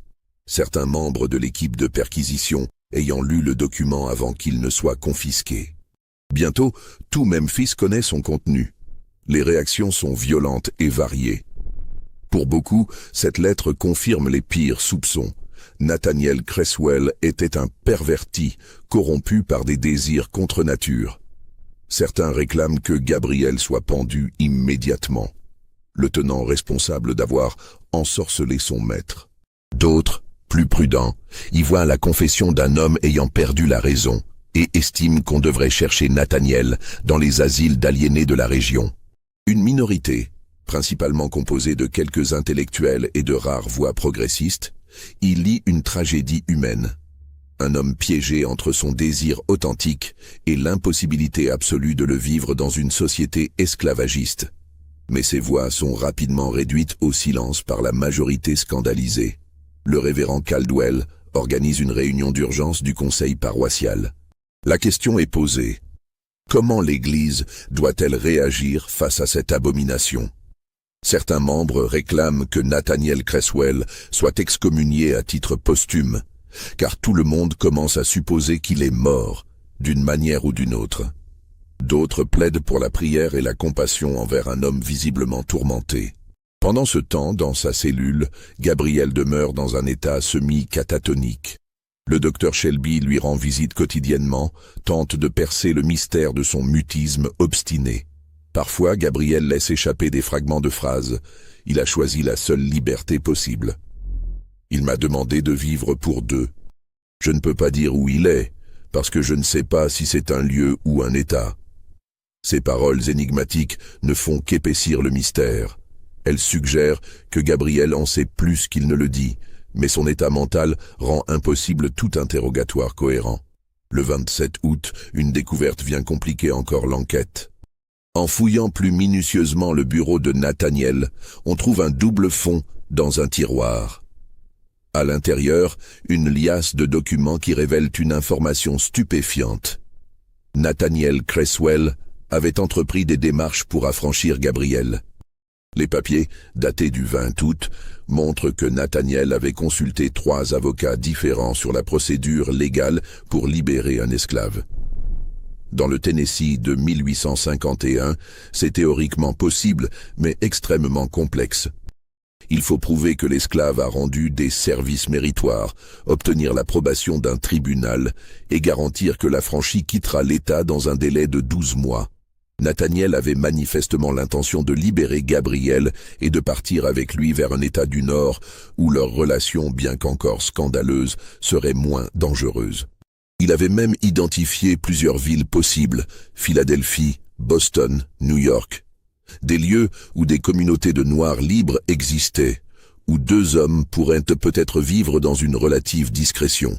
certains membres de l'équipe de perquisition ayant lu le document avant qu'il ne soit confisqué. Bientôt, tout Memphis connaît son contenu. Les réactions sont violentes et variées. Pour beaucoup, cette lettre confirme les pires soupçons. Nathaniel Creswell était un perverti, corrompu par des désirs contre nature. Certains réclament que Gabriel soit pendu immédiatement. le tenant responsable d'avoir ensorcelé son maître. D'autres, plus prudents, y voient la confession d'un homme ayant perdu la raison et estiment qu'on devrait chercher Nathaniel dans les asiles d'aliénés de la région. Une minorité, principalement composée de quelques intellectuels et de rares voix progressistes, y lit une tragédie humaine. Un homme piégé entre son désir authentique et l'impossibilité absolue de le vivre dans une société esclavagiste. Mais ces voix sont rapidement réduites au silence par la majorité scandalisée. Le révérend Caldwell organise une réunion d'urgence du conseil paroissial. La question est posée. Comment l'Église doit-elle réagir face à cette abomination? Certains membres réclament que Nathaniel Creswell soit excommunié à titre posthume, car tout le monde commence à supposer qu'il est mort, d'une manière ou d'une autre. D'autres plaident pour la prière et la compassion envers un homme visiblement tourmenté. Pendant ce temps, dans sa cellule, Gabriel demeure dans un état semi-catatonique. Le docteur Shelby lui rend visite quotidiennement, tente de percer le mystère de son mutisme obstiné. Parfois, Gabriel laisse échapper des fragments de phrases. Il a choisi la seule liberté possible. Il m'a demandé de vivre pour deux. Je ne peux pas dire où il est, parce que je ne sais pas si c'est un lieu ou un état. Ces paroles énigmatiques ne font qu'épaissir le mystère. Elles suggèrent que Gabriel en sait plus qu'il ne le dit, mais son état mental rend impossible tout interrogatoire cohérent. Le 27 août, une découverte vient compliquer encore l'enquête. En fouillant plus minutieusement le bureau de Nathaniel, on trouve un double fond dans un tiroir. À l'intérieur, une liasse de documents qui révèlent une information stupéfiante. Nathaniel Creswell avait entrepris des démarches pour affranchir Gabriel. Les papiers, datés du 20 août, montrent que Nathaniel avait consulté 3 avocats différents sur la procédure légale pour libérer un esclave. Dans le Tennessee de 1851, c'est théoriquement possible, mais extrêmement complexe. Il faut prouver que l'esclave a rendu des services méritoires, obtenir l'approbation d'un tribunal et garantir que l'affranchi quittera l'État dans un délai de 12 mois. Nathaniel avait manifestement l'intention de libérer Gabriel et de partir avec lui vers un État du Nord où leur relation, bien qu'encore scandaleuse, serait moins dangereuse. Il avait même identifié plusieurs villes possibles, Philadelphie, Boston, New York. Des lieux où des communautés de Noirs libres existaient, où 2 hommes pourraient peut-être vivre dans une relative discrétion.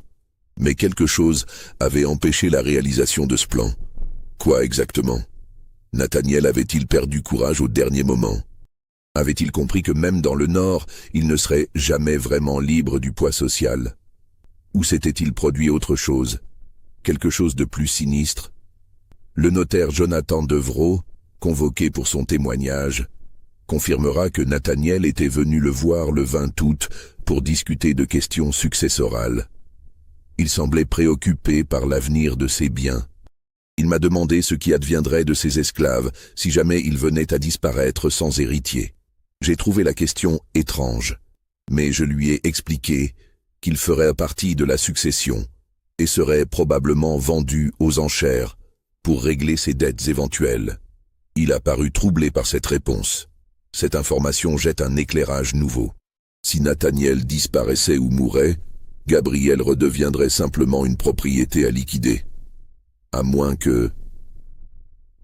Mais quelque chose avait empêché la réalisation de ce plan. Quoi exactement? Nathaniel avait-il perdu courage au dernier moment? Avait-il compris que même dans le Nord, il ne serait jamais vraiment libre du poids social? Ou s'était-il produit autre chose? Quelque chose de plus sinistre? Le notaire Jonathan Devereaux, convoqué pour son témoignage, confirmera que Nathaniel était venu le voir le 20 août pour discuter de questions successorales. Il semblait préoccupé par l'avenir de ses biens. Il m'a demandé ce qui adviendrait de ses esclaves si jamais ils venaient à disparaître sans héritier. J'ai trouvé la question étrange, mais je lui ai expliqué qu'il ferait partie de la succession et serait probablement vendu aux enchères pour régler ses dettes éventuelles. Il a paru troublé par cette réponse. Cette information jette un éclairage nouveau. Si Nathaniel disparaissait ou mourait, Gabriel redeviendrait simplement une propriété à liquider. À moins que...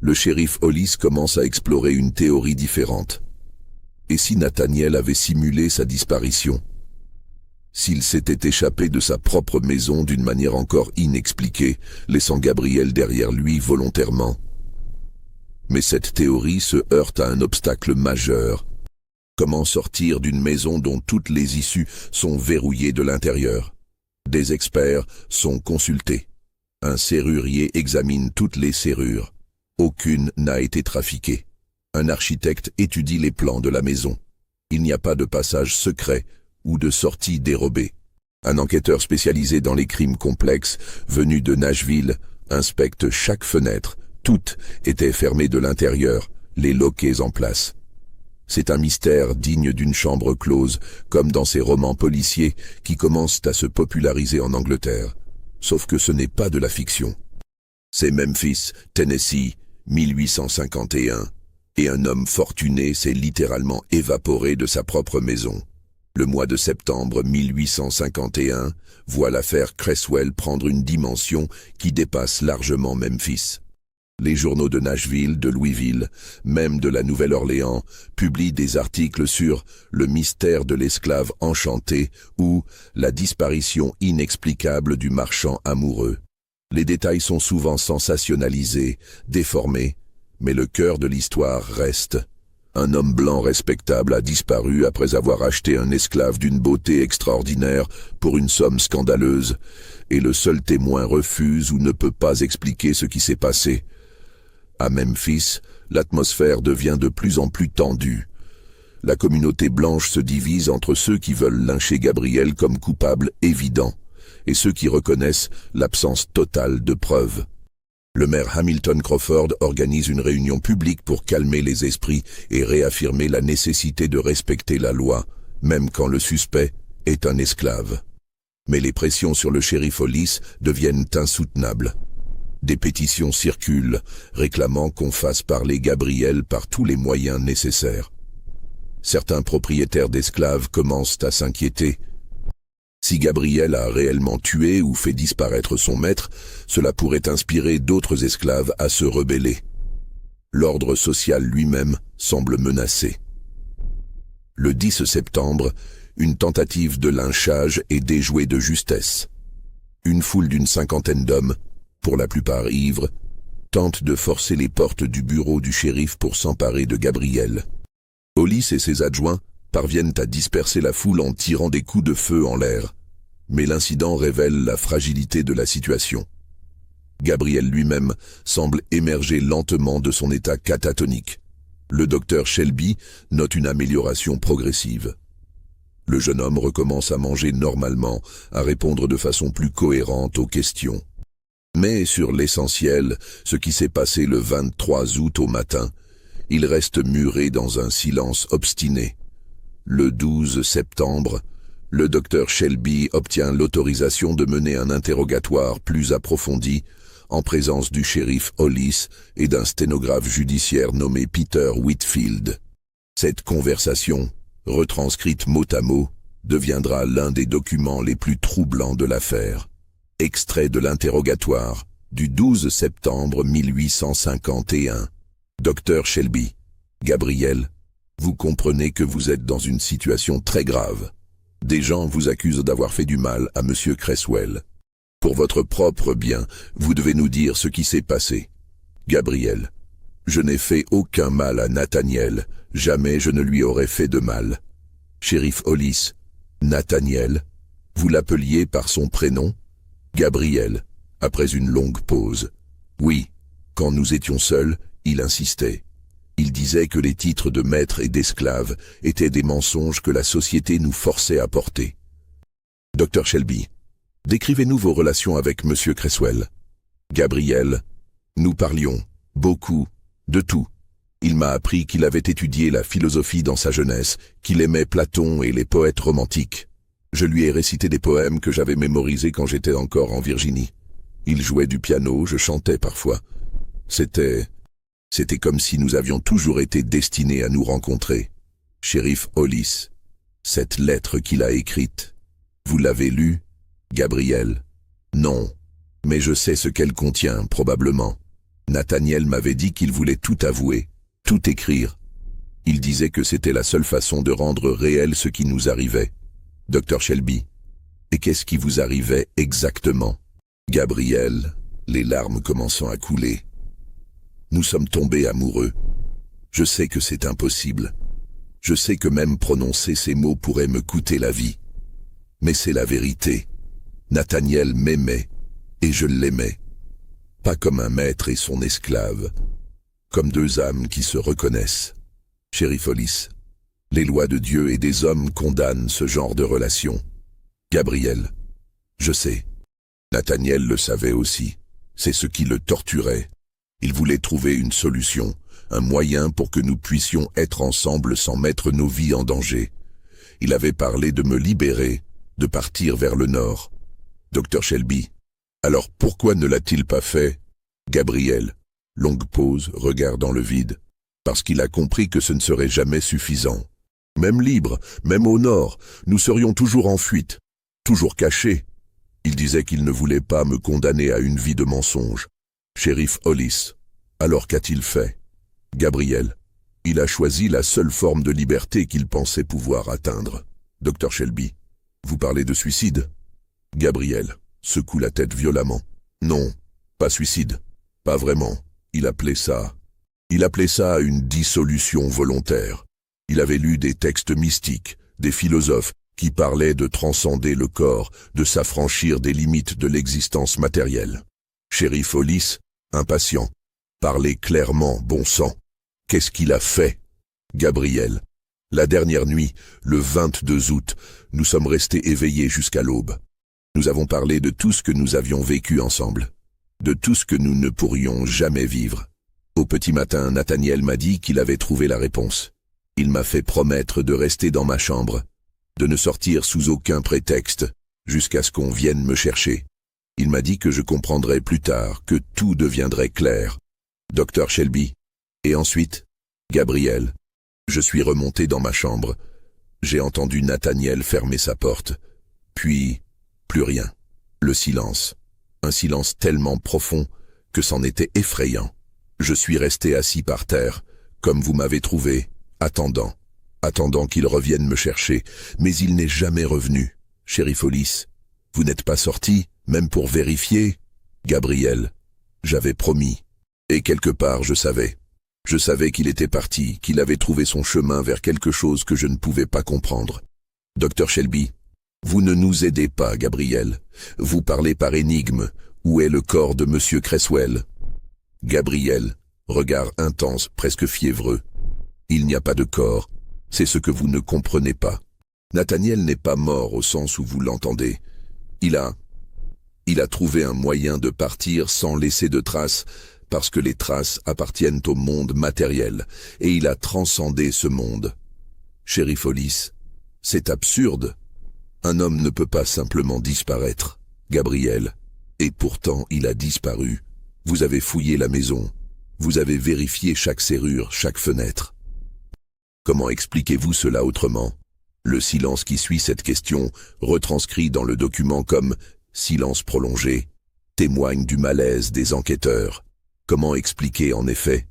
Le shérif Hollis commence à explorer une théorie différente. Et si Nathaniel avait simulé sa disparition? S'il s'était échappé de sa propre maison d'une manière encore inexpliquée, laissant Gabriel derrière lui volontairement? Mais cette théorie se heurte à un obstacle majeur. Comment sortir d'une maison dont toutes les issues sont verrouillées de l'intérieur? Des experts sont consultés. Un serrurier examine toutes les serrures. Aucune n'a été trafiquée. Un architecte étudie les plans de la maison. Il n'y a pas de passage secret ou de sortie dérobée. Un enquêteur spécialisé dans les crimes complexes, venu de Nashville, inspecte chaque fenêtre. Toutes étaient fermées de l'intérieur, les loquets en place. C'est un mystère digne d'une chambre close, comme dans ces romans policiers qui commencent à se populariser en Angleterre. Sauf que ce n'est pas de la fiction. C'est Memphis, Tennessee, 1851. Et un homme fortuné s'est littéralement évaporé de sa propre maison. Le mois de septembre 1851 voit l'affaire Creswell prendre une dimension qui dépasse largement Memphis. Les journaux de Nashville, de Louisville, même de la Nouvelle-Orléans, publient des articles sur le mystère de l'esclave enchanté ou la disparition inexplicable du marchand amoureux. Les détails sont souvent sensationnalisés, déformés, mais le cœur de l'histoire reste. Un homme blanc respectable a disparu après avoir acheté un esclave d'une beauté extraordinaire pour une somme scandaleuse, et le seul témoin refuse ou ne peut pas expliquer ce qui s'est passé. À Memphis, l'atmosphère devient de plus en plus tendue. La communauté blanche se divise entre ceux qui veulent lyncher Gabriel comme coupable évident et ceux qui reconnaissent l'absence totale de preuves. Le maire Hamilton Crawford organise une réunion publique pour calmer les esprits et réaffirmer la nécessité de respecter la loi, même quand le suspect est un esclave. Mais les pressions sur le shérif Hollis deviennent insoutenables. Des pétitions circulent, réclamant qu'on fasse parler Gabriel par tous les moyens nécessaires. Certains propriétaires d'esclaves commencent à s'inquiéter. Si Gabriel a réellement tué ou fait disparaître son maître, cela pourrait inspirer d'autres esclaves à se rebeller. L'ordre social lui-même semble menacé. Le 10 septembre, une tentative de lynchage est déjouée de justesse. Une foule d'une cinquantaine d'hommes, pour la plupart ivres, tente de forcer les portes du bureau du shérif pour s'emparer de Gabriel. Hollis et ses adjoints parviennent à disperser la foule en tirant des coups de feu en l'air. Mais l'incident révèle la fragilité de la situation. Gabriel lui-même semble émerger lentement de son état catatonique. Le docteur Shelby note une amélioration progressive. Le jeune homme recommence à manger normalement, à répondre de façon plus cohérente aux questions. Mais sur l'essentiel, ce qui s'est passé le 23 août au matin, il reste muré dans un silence obstiné. Le 12 septembre, le docteur Shelby obtient l'autorisation de mener un interrogatoire plus approfondi en présence du shérif Hollis et d'un sténographe judiciaire nommé Peter Whitfield. Cette conversation, retranscrite mot à mot, deviendra l'un des documents les plus troublants de l'affaire. Extrait de l'interrogatoire du 12 septembre 1851. Docteur Shelby, Gabriel, vous comprenez que vous êtes dans une situation très grave. Des gens vous accusent d'avoir fait du mal à Monsieur Creswell. Pour votre propre bien, vous devez nous dire ce qui s'est passé. Gabriel, je n'ai fait aucun mal à Nathaniel, jamais je ne lui aurais fait de mal. Shérif Hollis, Nathaniel, vous l'appeliez par son prénom? Gabriel, après une longue pause. Oui, quand nous étions seuls, il insistait. Il disait que les titres de maître et d'esclave étaient des mensonges que la société nous forçait à porter. Docteur Shelby, décrivez-nous vos relations avec Monsieur Creswell. Gabriel, nous parlions, beaucoup, de tout. Il m'a appris qu'il avait étudié la philosophie dans sa jeunesse, qu'il aimait Platon et les poètes romantiques. Je lui ai récité des poèmes que j'avais mémorisés quand j'étais encore en Virginie. Il jouait du piano, je chantais parfois. C'était comme si nous avions toujours été destinés à nous rencontrer. Shérif Hollis, cette lettre qu'il a écrite, vous l'avez lue, Gabriel? Non, mais je sais ce qu'elle contient, probablement. Nathaniel m'avait dit qu'il voulait tout avouer, tout écrire. Il disait que c'était la seule façon de rendre réel ce qui nous arrivait. Docteur Shelby, et qu'est-ce qui vous arrivait exactement? Gabriel, les larmes commençant à couler. Nous sommes tombés amoureux. Je sais que c'est impossible. Je sais que même prononcer ces mots pourrait me coûter la vie. Mais c'est la vérité. Nathaniel m'aimait, et je l'aimais. Pas comme un maître et son esclave, comme deux âmes qui se reconnaissent. Shérif Hollis, les lois de Dieu et des hommes condamnent ce genre de relation. Gabriel, je sais. Nathaniel le savait aussi. C'est ce qui le torturait. Il voulait trouver une solution, un moyen pour que nous puissions être ensemble sans mettre nos vies en danger. Il avait parlé de me libérer, de partir vers le nord. Docteur Shelby, alors pourquoi ne l'a-t-il pas fait? Gabriel, longue pause, regard dans le vide. parce qu'il a compris que ce ne serait jamais suffisant. Même libre, même au nord, nous serions toujours en fuite, toujours cachés. Il disait qu'il ne voulait pas me condamner à une vie de mensonge. Shérif Hollis, alors qu'a-t-il fait? Gabriel, il a choisi la seule forme de liberté qu'il pensait pouvoir atteindre. Dr Shelby, vous parlez de suicide? Gabriel secoue la tête violemment. Non, pas suicide, pas vraiment. Il appelait ça une dissolution volontaire. Il avait lu des textes mystiques, des philosophes qui parlaient de transcender le corps, de s'affranchir des limites de l'existence matérielle. Shérif Hollis, impatient, parlez clairement, bon sang. Qu'est-ce qu'il a fait? Gabriel, la dernière nuit, le 22 août, nous sommes restés éveillés jusqu'à l'aube. Nous avons parlé de tout ce que nous avions vécu ensemble, de tout ce que nous ne pourrions jamais vivre. Au petit matin, Nathaniel m'a dit qu'il avait trouvé la réponse. Il m'a fait promettre de rester dans ma chambre, de ne sortir sous aucun prétexte, jusqu'à ce qu'on vienne me chercher. Il m'a dit que je comprendrais plus tard, que tout deviendrait clair. Dr Shelby. Et ensuite, Gabriel. Je suis remonté dans ma chambre. J'ai entendu Nathaniel fermer sa porte. Puis, plus rien. Le silence. Un silence tellement profond que c'en était effrayant. Je suis resté assis par terre, comme vous m'avez trouvé, attendant qu'il revienne me chercher, mais il n'est jamais revenu. Shérif Hollis, vous n'êtes pas sorti, même pour vérifier? Gabriel, j'avais promis. Et quelque part, je savais. Je savais qu'il était parti, qu'il avait trouvé son chemin vers quelque chose que je ne pouvais pas comprendre. Dr Shelby, vous ne nous aidez pas, Gabriel. Vous parlez par énigme. Où est le corps de Monsieur Cresswell? Gabriel, regard intense, presque fiévreux. Il n'y a pas de corps. C'est ce que vous ne comprenez pas. Nathaniel n'est pas mort au sens où vous l'entendez. Il a trouvé un moyen de partir sans laisser de traces, parce que les traces appartiennent au monde matériel, et il a transcendé ce monde. Shérif Hollis, c'est absurde. Un homme ne peut pas simplement disparaître. Gabriel, et pourtant il a disparu. Vous avez fouillé la maison. Vous avez vérifié chaque serrure, chaque fenêtre. Comment expliquez-vous cela autrement? Le silence qui suit cette question, retranscrit dans le document comme « silence prolongé », témoigne du malaise des enquêteurs. Comment expliquer en effet?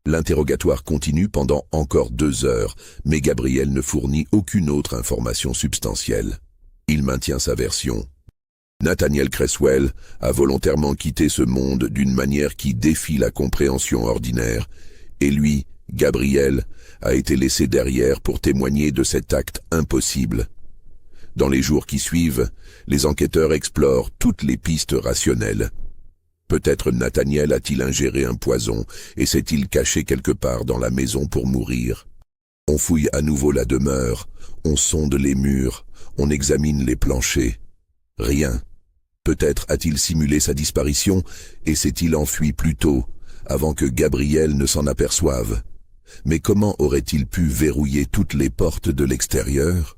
L'interrogatoire continue pendant encore 2 heures, mais Gabriel ne fournit aucune autre information substantielle. Il maintient sa version. Nathaniel Cresswell a volontairement quitté ce monde d'une manière qui défie la compréhension ordinaire, et lui, Gabriel, a été laissé derrière pour témoigner de cet acte impossible. Dans les jours qui suivent, les enquêteurs explorent toutes les pistes rationnelles. Peut-être Nathaniel a-t-il ingéré un poison et s'est-il caché quelque part dans la maison pour mourir. On fouille à nouveau la demeure, on sonde les murs, on examine les planchers. Rien. Peut-être a-t-il simulé sa disparition et s'est-il enfui plus tôt, avant que Gabriel ne s'en aperçoive. Mais comment aurait-il pu verrouiller toutes les portes de l'extérieur?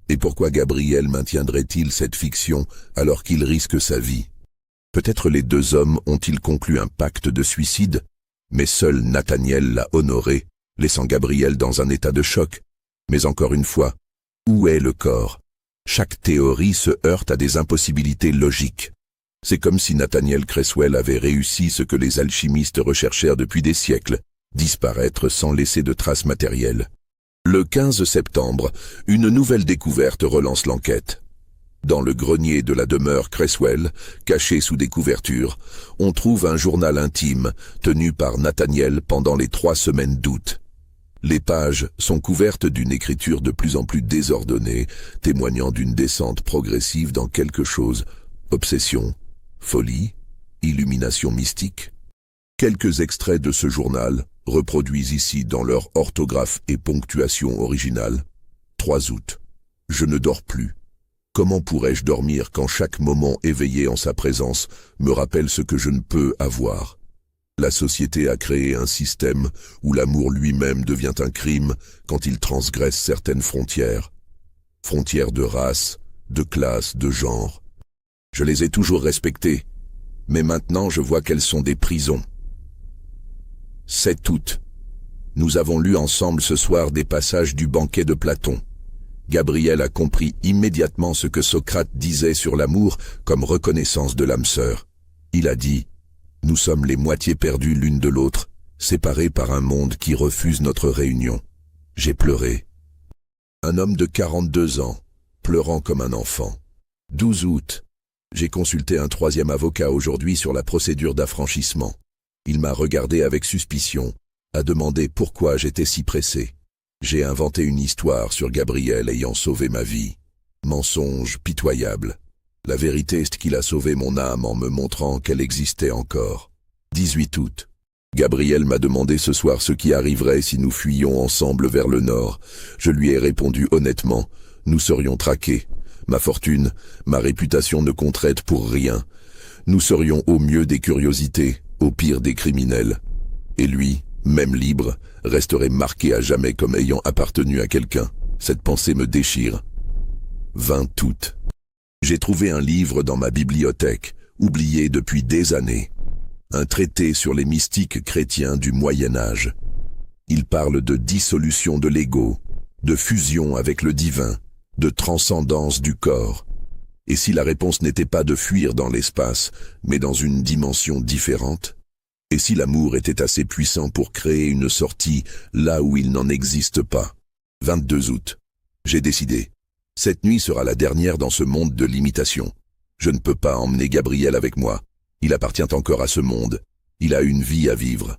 Et pourquoi Gabriel maintiendrait-il cette fiction alors qu'il risque sa vie? Peut-être les 2 hommes ont-ils conclu un pacte de suicide, mais seul Nathaniel l'a honoré, laissant Gabriel dans un état de choc. Mais encore une fois, où est le corps? Chaque théorie se heurte à des impossibilités logiques. C'est comme si Nathaniel Cresswell avait réussi ce que les alchimistes recherchèrent depuis des siècles, disparaître sans laisser de traces matérielles. Le 15 septembre, une nouvelle découverte relance l'enquête. Dans le grenier de la demeure Cresswell, caché sous des couvertures, on trouve un journal intime tenu par Nathaniel pendant les 3 semaines d'août. Les pages sont couvertes d'une écriture de plus en plus désordonnée, témoignant d'une descente progressive dans quelque chose. Obsession, folie, illumination mystique. Quelques extraits de ce journal, reproduits ici dans leur orthographe et ponctuation originale. 3 août. Je ne dors plus. Comment pourrais-je dormir quand chaque moment éveillé en sa présence me rappelle ce que je ne peux avoir? La société a créé un système où l'amour lui-même devient un crime quand il transgresse certaines frontières. Frontières de race, de classe, de genre. Je les ai toujours respectées, mais maintenant je vois qu'elles sont des prisons. 7 août. Nous avons lu ensemble ce soir des passages du banquet de Platon. Gabriel a compris immédiatement ce que Socrate disait sur l'amour comme reconnaissance de l'âme sœur. Il a dit « Nous sommes les moitiés perdues l'une de l'autre, séparées par un monde qui refuse notre réunion. » J'ai pleuré. Un homme de 42 ans, pleurant comme un enfant. 12 août. J'ai consulté un 3e avocat aujourd'hui sur la procédure d'affranchissement. Il m'a regardé avec suspicion, a demandé pourquoi j'étais si pressé. J'ai inventé une histoire sur Gabriel ayant sauvé ma vie. Mensonge pitoyable. La vérité est qu'il a sauvé mon âme en me montrant qu'elle existait encore. 18 août. Gabriel m'a demandé ce soir ce qui arriverait si nous fuyions ensemble vers le nord. Je lui ai répondu honnêtement, nous serions traqués. Ma fortune, ma réputation ne compteraient pour rien. Nous serions au mieux des curiosités, au pire des criminels. Et lui, même libre, resterait marqué à jamais comme ayant appartenu à quelqu'un. Cette pensée me déchire. 20 août. J'ai trouvé un livre dans ma bibliothèque, oublié depuis des années. Un traité sur les mystiques chrétiens du Moyen-Âge. Il parle de dissolution de l'ego, de fusion avec le divin, de transcendance du corps. Et si la réponse n'était pas de fuir dans l'espace, mais dans une dimension différente? Et si l'amour était assez puissant pour créer une sortie là où il n'en existe pas? 22 août. J'ai décidé. Cette nuit sera la dernière dans ce monde de l'imitation. Je ne peux pas emmener Gabriel avec moi. Il appartient encore à ce monde. Il a une vie à vivre.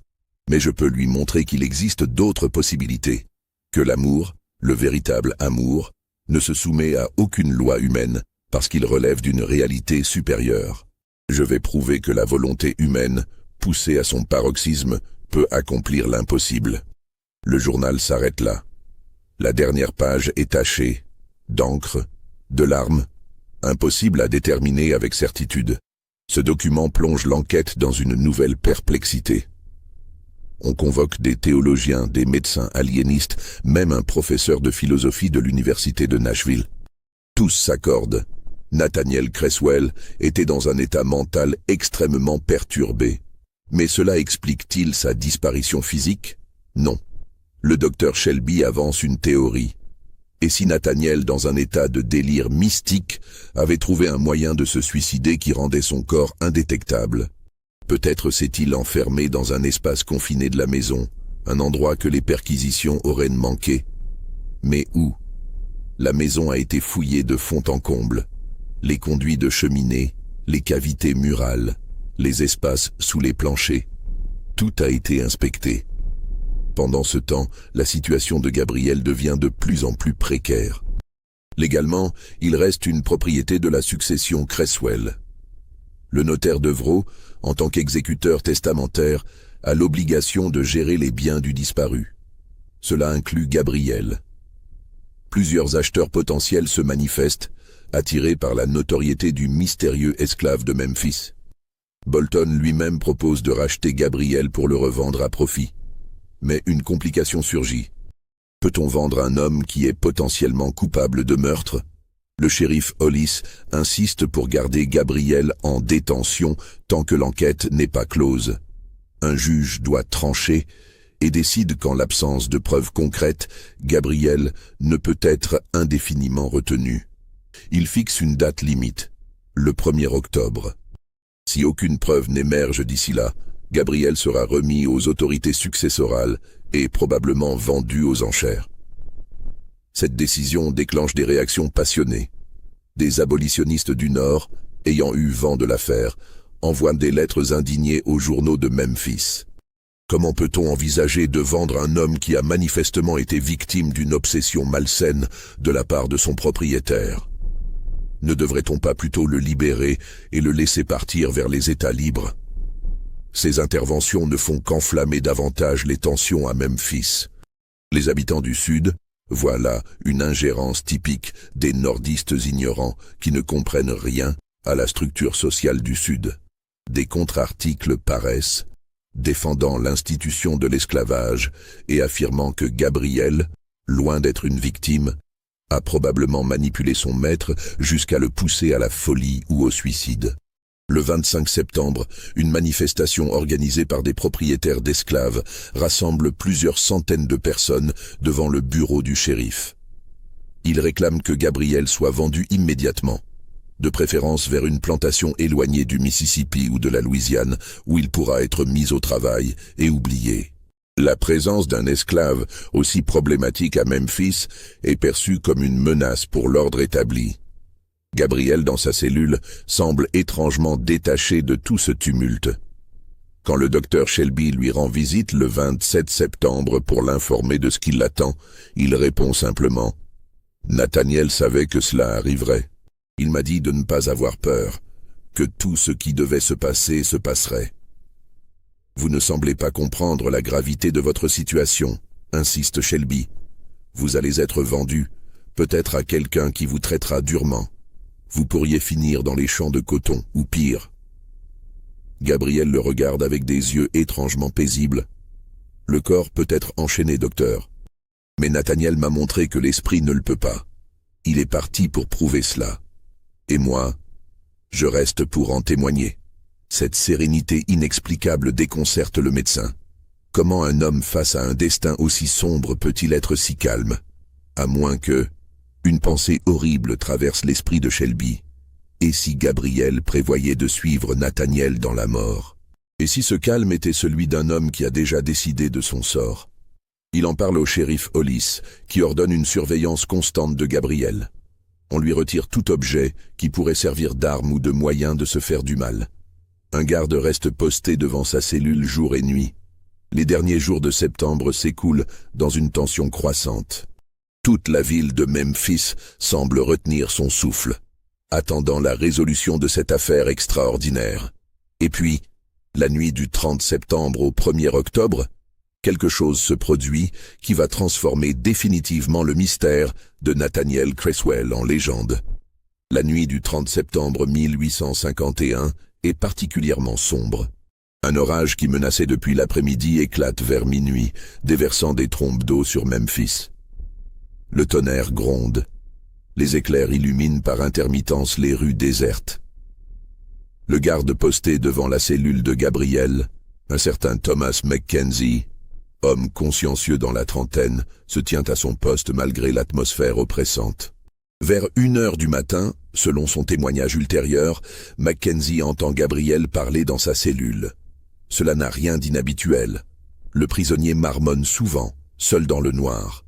Mais je peux lui montrer qu'il existe d'autres possibilités. Que l'amour, le véritable amour, ne se soumet à aucune loi humaine parce qu'il relève d'une réalité supérieure. Je vais prouver que la volonté humaine, poussée à son paroxysme, peut accomplir l'impossible. Le journal s'arrête là. La dernière page est tachée d'encre, de larmes, impossible à déterminer avec certitude. Ce document plonge l'enquête dans une nouvelle perplexité. On convoque des théologiens, des médecins aliénistes, même un professeur de philosophie de l'université de Nashville. Tous s'accordent. Nathaniel Creswell était dans un état mental extrêmement perturbé. Mais cela explique-t-il sa disparition physique? Non. Le docteur Shelby avance une théorie. Et si Nathaniel, dans un état de délire mystique, avait trouvé un moyen de se suicider qui rendait son corps indétectable? Peut-être s'est-il enfermé dans un espace confiné de la maison, un endroit que les perquisitions auraient manqué. Mais où? La maison a été fouillée de fond en comble. Les conduits de cheminée, les cavités murales, les espaces sous les planchers. Tout a été inspecté. Pendant ce temps, la situation de Gabriel devient de plus en plus précaire. Légalement, il reste une propriété de la succession Creswell. Le notaire Devreau, en tant qu'exécuteur testamentaire, a l'obligation de gérer les biens du disparu. Cela inclut Gabriel. Plusieurs acheteurs potentiels se manifestent, attirés par la notoriété du mystérieux esclave de Memphis. Bolton lui-même propose de racheter Gabriel pour le revendre à profit. Mais une complication surgit. Peut-on vendre un homme qui est potentiellement coupable de meurtre? Le shérif Hollis insiste pour garder Gabriel en détention tant que l'enquête n'est pas close. Un juge doit trancher et décide qu'en l'absence de preuves concrètes, Gabriel ne peut être indéfiniment retenu. Il fixe une date limite, le 1er octobre. Si aucune preuve n'émerge d'ici là, Gabriel sera remis aux autorités successorales et probablement vendu aux enchères. Cette décision déclenche des réactions passionnées. Des abolitionnistes du Nord, ayant eu vent de l'affaire, envoient des lettres indignées aux journaux de Memphis. Comment peut-on envisager de vendre un homme qui a manifestement été victime d'une obsession malsaine de la part de son propriétaire? Ne devrait-on pas plutôt le libérer et le laisser partir vers les États libres? Ces interventions ne font qu'enflammer davantage les tensions à Memphis. Les habitants du Sud, voilà une ingérence typique des nordistes ignorants qui ne comprennent rien à la structure sociale du Sud. Des contre-articles paraissent, défendant l'institution de l'esclavage et affirmant que Gabriel, loin d'être une victime, a probablement manipulé son maître jusqu'à le pousser à la folie ou au suicide. Le 25 septembre, une manifestation organisée par des propriétaires d'esclaves rassemble plusieurs centaines de personnes devant le bureau du shérif. Ils réclament que Gabriel soit vendu immédiatement, de préférence vers une plantation éloignée du Mississippi ou de la Louisiane, où il pourra être mis au travail et oublié. La présence d'un esclave aussi problématique à Memphis est perçue comme une menace pour l'ordre établi. Gabriel, dans sa cellule, semble étrangement détaché de tout ce tumulte. Quand le docteur Shelby lui rend visite le 27 septembre pour l'informer de ce qui l'attend, il répond simplement « Nathaniel savait que cela arriverait. Il m'a dit de ne pas avoir peur, que tout ce qui devait se passer se passerait. » Vous ne semblez pas comprendre la gravité de votre situation, insiste Shelby. Vous allez être vendu, peut-être à quelqu'un qui vous traitera durement. Vous pourriez finir dans les champs de coton, ou pire. Gabriel le regarde avec des yeux étrangement paisibles. Le corps peut être enchaîné, docteur. Mais Nathaniel m'a montré que l'esprit ne le peut pas. Il est parti pour prouver cela. Et moi, je reste pour en témoigner. Cette sérénité inexplicable déconcerte le médecin. Comment un homme face à un destin aussi sombre peut-il être si calme? À moins que... Une pensée horrible traverse l'esprit de Shelby. Et si Gabriel prévoyait de suivre Nathaniel dans la mort? Et si ce calme était celui d'un homme qui a déjà décidé de son sort? Il en parle au shérif Hollis, qui ordonne une surveillance constante de Gabriel. On lui retire tout objet qui pourrait servir d'arme ou de moyen de se faire du mal. Un garde reste posté devant sa cellule jour et nuit. Les derniers jours de septembre s'écoulent dans une tension croissante. Toute la ville de Memphis semble retenir son souffle, attendant la résolution de cette affaire extraordinaire. Et puis, la nuit du 30 septembre au 1er octobre, quelque chose se produit qui va transformer définitivement le mystère de Nathaniel Creswell en légende. La nuit du 30 septembre 1851 est particulièrement sombre. Un orage qui menaçait depuis l'après-midi éclate vers minuit, déversant des trombes d'eau sur Memphis. Le tonnerre gronde. Les éclairs illuminent par intermittence les rues désertes. Le garde posté devant la cellule de Gabriel, un certain Thomas Mackenzie, homme consciencieux dans la trentaine, se tient à son poste malgré l'atmosphère oppressante. Vers 1h du matin, selon son témoignage ultérieur, Mackenzie entend Gabriel parler dans sa cellule. Cela n'a rien d'inhabituel. Le prisonnier marmonne souvent, seul dans le noir.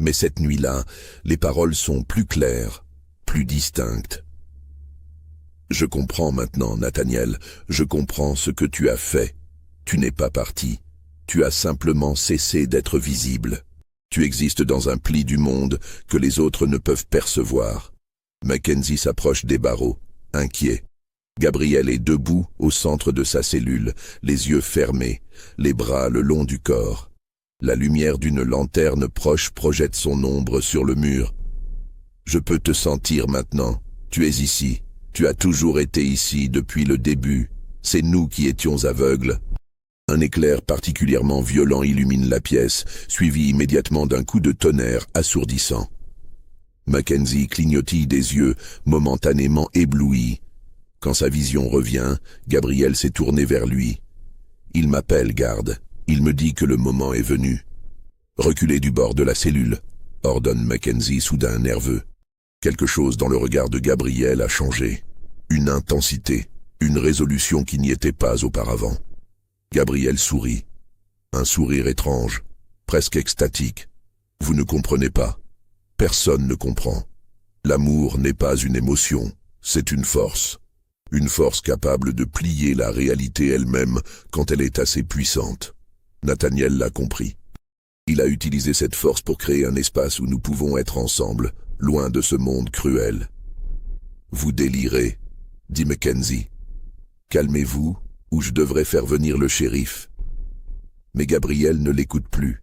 Mais cette nuit-là, les paroles sont plus claires, plus distinctes. « Je comprends maintenant, Nathaniel, je comprends ce que tu as fait. Tu n'es pas parti. Tu as simplement cessé d'être visible. Tu existes dans un pli du monde que les autres ne peuvent percevoir. » Mackenzie s'approche des barreaux, inquiet. Gabriel est debout au centre de sa cellule, les yeux fermés, les bras le long du corps. La lumière d'une lanterne proche projette son ombre sur le mur. « Je peux te sentir maintenant. Tu es ici. Tu as toujours été ici depuis le début. C'est nous qui étions aveugles. » Un éclair particulièrement violent illumine la pièce, suivi immédiatement d'un coup de tonnerre assourdissant. Mackenzie clignotille des yeux, momentanément ébloui. Quand sa vision revient, Gabriel s'est tourné vers lui. « Il m'appelle, garde. Il me dit que le moment est venu. »« Reculez du bord de la cellule, » ordonne Mackenzie soudain nerveux. Quelque chose dans le regard de Gabriel a changé. Une intensité, une résolution qui n'y était pas auparavant. Gabriel sourit. Un sourire étrange, presque extatique. Vous ne comprenez pas. Personne ne comprend. L'amour n'est pas une émotion, c'est une force. Une force capable de plier la réalité elle-même quand elle est assez puissante. Nathaniel l'a compris. Il a utilisé cette force pour créer un espace où nous pouvons être ensemble, loin de ce monde cruel. « Vous délirez, » dit Mackenzie. « Calmez-vous, ou je devrais faire venir le shérif. » Mais Gabriel ne l'écoute plus.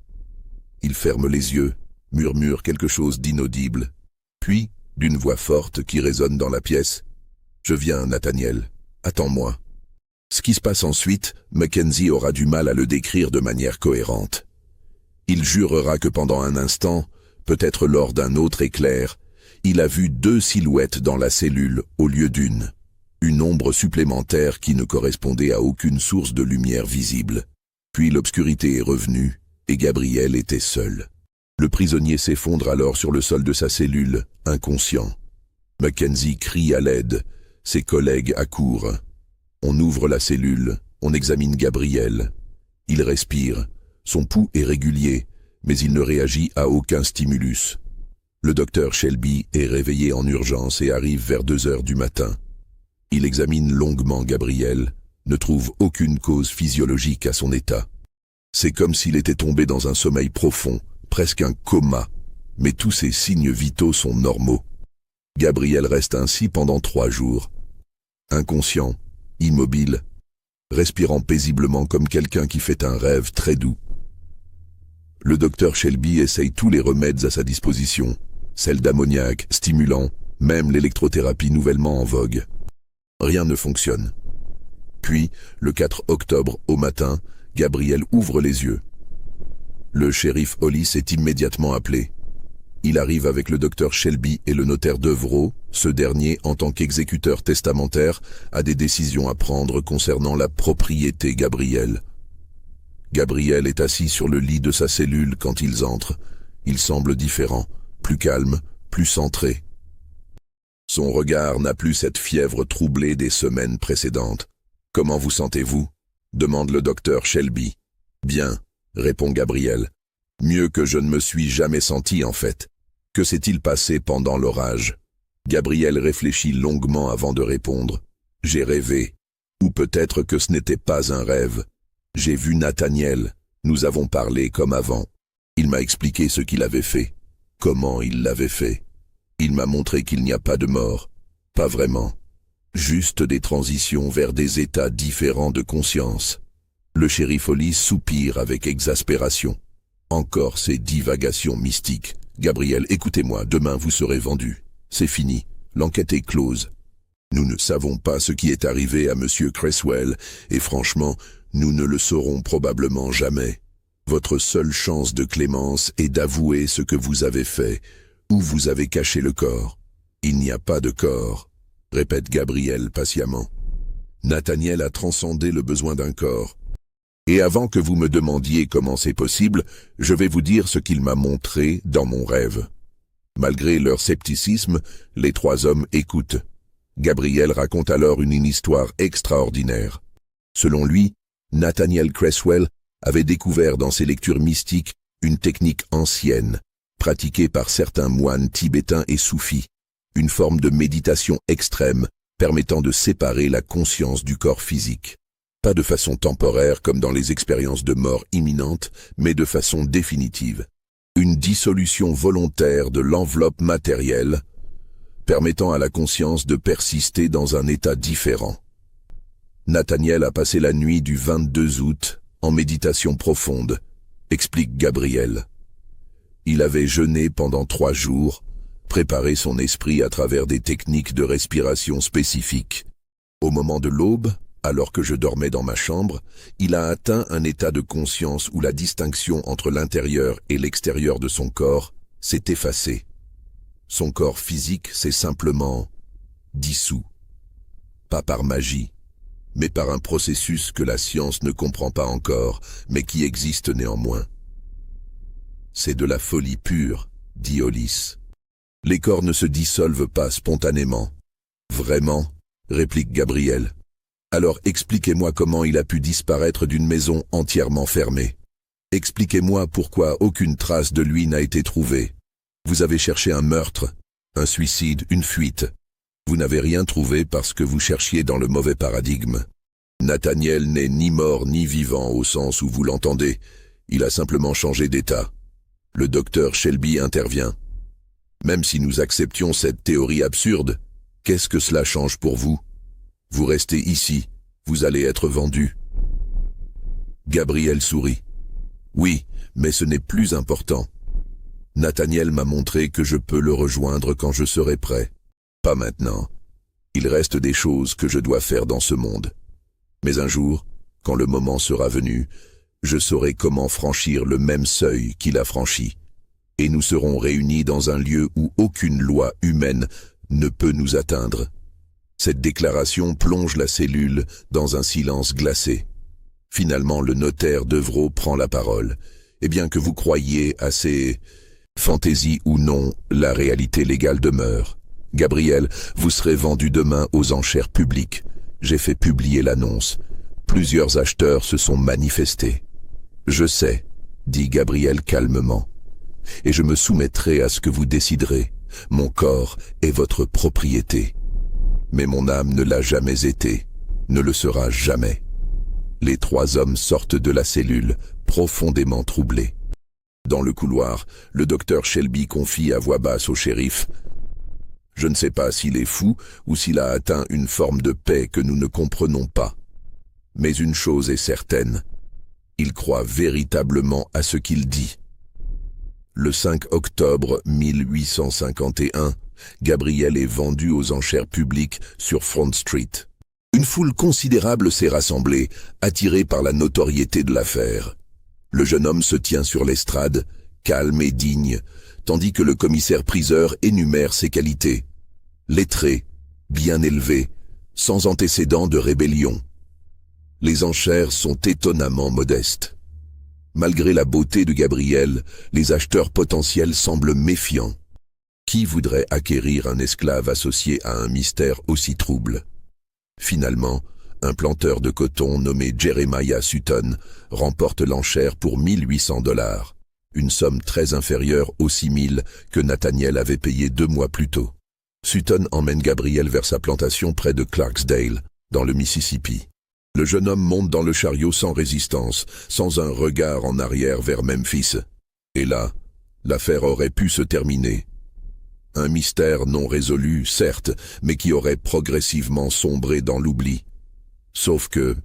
Il ferme les yeux, murmure quelque chose d'inaudible. Puis, d'une voix forte qui résonne dans la pièce, « Je viens, Nathaniel. Attends-moi. » Ce qui se passe ensuite, Mackenzie aura du mal à le décrire de manière cohérente. Il jurera que pendant un instant, peut-être lors d'un autre éclair, il a vu 2 silhouettes dans la cellule au lieu d'une. Une ombre supplémentaire qui ne correspondait à aucune source de lumière visible. Puis l'obscurité est revenue, et Gabriel était seul. Le prisonnier s'effondre alors sur le sol de sa cellule, inconscient. Mackenzie crie à l'aide, ses collègues accourent. On ouvre la cellule, on examine Gabriel. Il respire, son pouls est régulier, mais il ne réagit à aucun stimulus. Le docteur Shelby est réveillé en urgence et arrive vers 2 heures du matin. Il examine longuement Gabriel, ne trouve aucune cause physiologique à son état. C'est comme s'il était tombé dans un sommeil profond, presque un coma, mais tous ses signes vitaux sont normaux. Gabriel reste ainsi pendant 3 jours. Inconscient, immobile, respirant paisiblement comme quelqu'un qui fait un rêve très doux. Le docteur Shelby essaye tous les remèdes à sa disposition, sel d'ammoniac, stimulant, même l'électrothérapie nouvellement en vogue. Rien ne fonctionne. Puis, le 4 octobre, au matin, Gabriel ouvre les yeux. Le shérif Hollis est immédiatement appelé. Il arrive avec le docteur Shelby et le notaire Devereaux. Ce dernier, en tant qu'exécuteur testamentaire, a des décisions à prendre concernant la propriété Gabriel. Gabriel est assis sur le lit de sa cellule quand ils entrent. Il semble différent, plus calme, plus centré. Son regard n'a plus cette fièvre troublée des semaines précédentes. « Comment vous sentez-vous » demande le docteur Shelby. « Bien », répond Gabriel. « Mieux que je ne me suis jamais senti en fait. Que s'est-il passé pendant l'orage » Gabriel réfléchit longuement avant de répondre. « J'ai rêvé. Ou peut-être que ce n'était pas un rêve. J'ai vu Nathaniel. Nous avons parlé comme avant. Il m'a expliqué ce qu'il avait fait. Comment il l'avait fait. Il m'a montré qu'il n'y a pas de mort. Pas vraiment. Juste des transitions vers des états différents de conscience. » Le shérif Hollis soupire avec exaspération. Encore ces divagations mystiques. Gabriel, écoutez-moi, demain vous serez vendu. C'est fini. L'enquête est close. Nous ne savons pas ce qui est arrivé à Monsieur Creswell, et franchement, nous ne le saurons probablement jamais. Votre seule chance de clémence est d'avouer ce que vous avez fait, où vous avez caché le corps. Il n'y a pas de corps, répète Gabriel patiemment. Nathaniel a transcendé le besoin d'un corps. Et avant que vous me demandiez comment c'est possible, je vais vous dire ce qu'il m'a montré dans mon rêve. Malgré leur scepticisme, les 3 hommes écoutent. Gabriel raconte alors une histoire extraordinaire. Selon lui, Nathaniel Creswell avait découvert dans ses lectures mystiques une technique ancienne, pratiquée par certains moines tibétains et soufis, une forme de méditation extrême permettant de séparer la conscience du corps physique. Pas de façon temporaire comme dans les expériences de mort imminente, mais de façon définitive. Une dissolution volontaire de l'enveloppe matérielle, permettant à la conscience de persister dans un état différent. Nathaniel a passé la nuit du 22 août en méditation profonde, explique Gabriel. Il avait jeûné pendant 3 jours, préparé son esprit à travers des techniques de respiration spécifiques. Au moment de l'aube, alors que je dormais dans ma chambre, il a atteint un état de conscience où la distinction entre l'intérieur et l'extérieur de son corps s'est effacée. Son corps physique s'est simplement dissous. Pas par magie, mais par un processus que la science ne comprend pas encore, mais qui existe néanmoins. C'est de la folie pure, dit Hollis. Les corps ne se dissolvent pas spontanément. Vraiment, réplique Gabriel. Alors expliquez-moi comment il a pu disparaître d'une maison entièrement fermée. Expliquez-moi pourquoi aucune trace de lui n'a été trouvée. Vous avez cherché un meurtre, un suicide, une fuite. Vous n'avez rien trouvé parce que vous cherchiez dans le mauvais paradigme. Nathaniel n'est ni mort ni vivant au sens où vous l'entendez. Il a simplement changé d'état. Le docteur Shelby intervient. Même si nous acceptions cette théorie absurde, qu'est-ce que cela change pour vous? Vous restez ici, vous allez être vendu. Gabriel sourit. Oui, mais ce n'est plus important. Nathaniel m'a montré que je peux le rejoindre quand je serai prêt. Pas maintenant. Il reste des choses que je dois faire dans ce monde. Mais un jour, quand le moment sera venu, je saurai comment franchir le même seuil qu'il a franchi. Et nous serons réunis dans un lieu où aucune loi humaine ne peut nous atteindre. Cette déclaration plonge la cellule dans un silence glacé. Finalement, le notaire Devreau prend la parole. Et bien que vous croyiez à ces fantaisies ou non, la réalité légale demeure. Gabriel, vous serez vendu demain aux enchères publiques. J'ai fait publier l'annonce. Plusieurs acheteurs se sont manifestés. Je sais, dit Gabriel calmement, et je me soumettrai à ce que vous déciderez. Mon corps est votre propriété. Mais mon âme ne l'a jamais été, ne le sera jamais. Les trois hommes sortent de la cellule, profondément troublés. Dans le couloir, le docteur Shelby confie à voix basse au shérif « Je ne sais pas s'il est fou ou s'il a atteint une forme de paix que nous ne comprenons pas. Mais une chose est certaine, il croit véritablement à ce qu'il dit. » Le 5 octobre 1851, Gabriel est vendu aux enchères publiques sur Front Street. Une foule considérable s'est rassemblée, attirée par la notoriété de l'affaire. Le jeune homme se tient sur l'estrade, calme et digne, tandis que le commissaire-priseur énumère ses qualités. Lettré, bien élevé, sans antécédent de rébellion. Les enchères sont étonnamment modestes. Malgré la beauté de Gabriel, les acheteurs potentiels semblent méfiants. Qui voudrait acquérir un esclave associé à un mystère aussi trouble? Finalement, un planteur de coton nommé Jeremiah Sutton remporte l'enchère pour $1 800, une somme très inférieure aux 6 000 que Nathaniel avait payé 2 mois plus tôt. Sutton emmène Gabriel vers sa plantation près de Clarksdale, dans le Mississippi. Le jeune homme monte dans le chariot sans résistance, sans un regard en arrière vers Memphis. Et là, l'affaire aurait pu se terminer. Un mystère non résolu, certes, mais qui aurait progressivement sombré dans l'oubli. Sauf que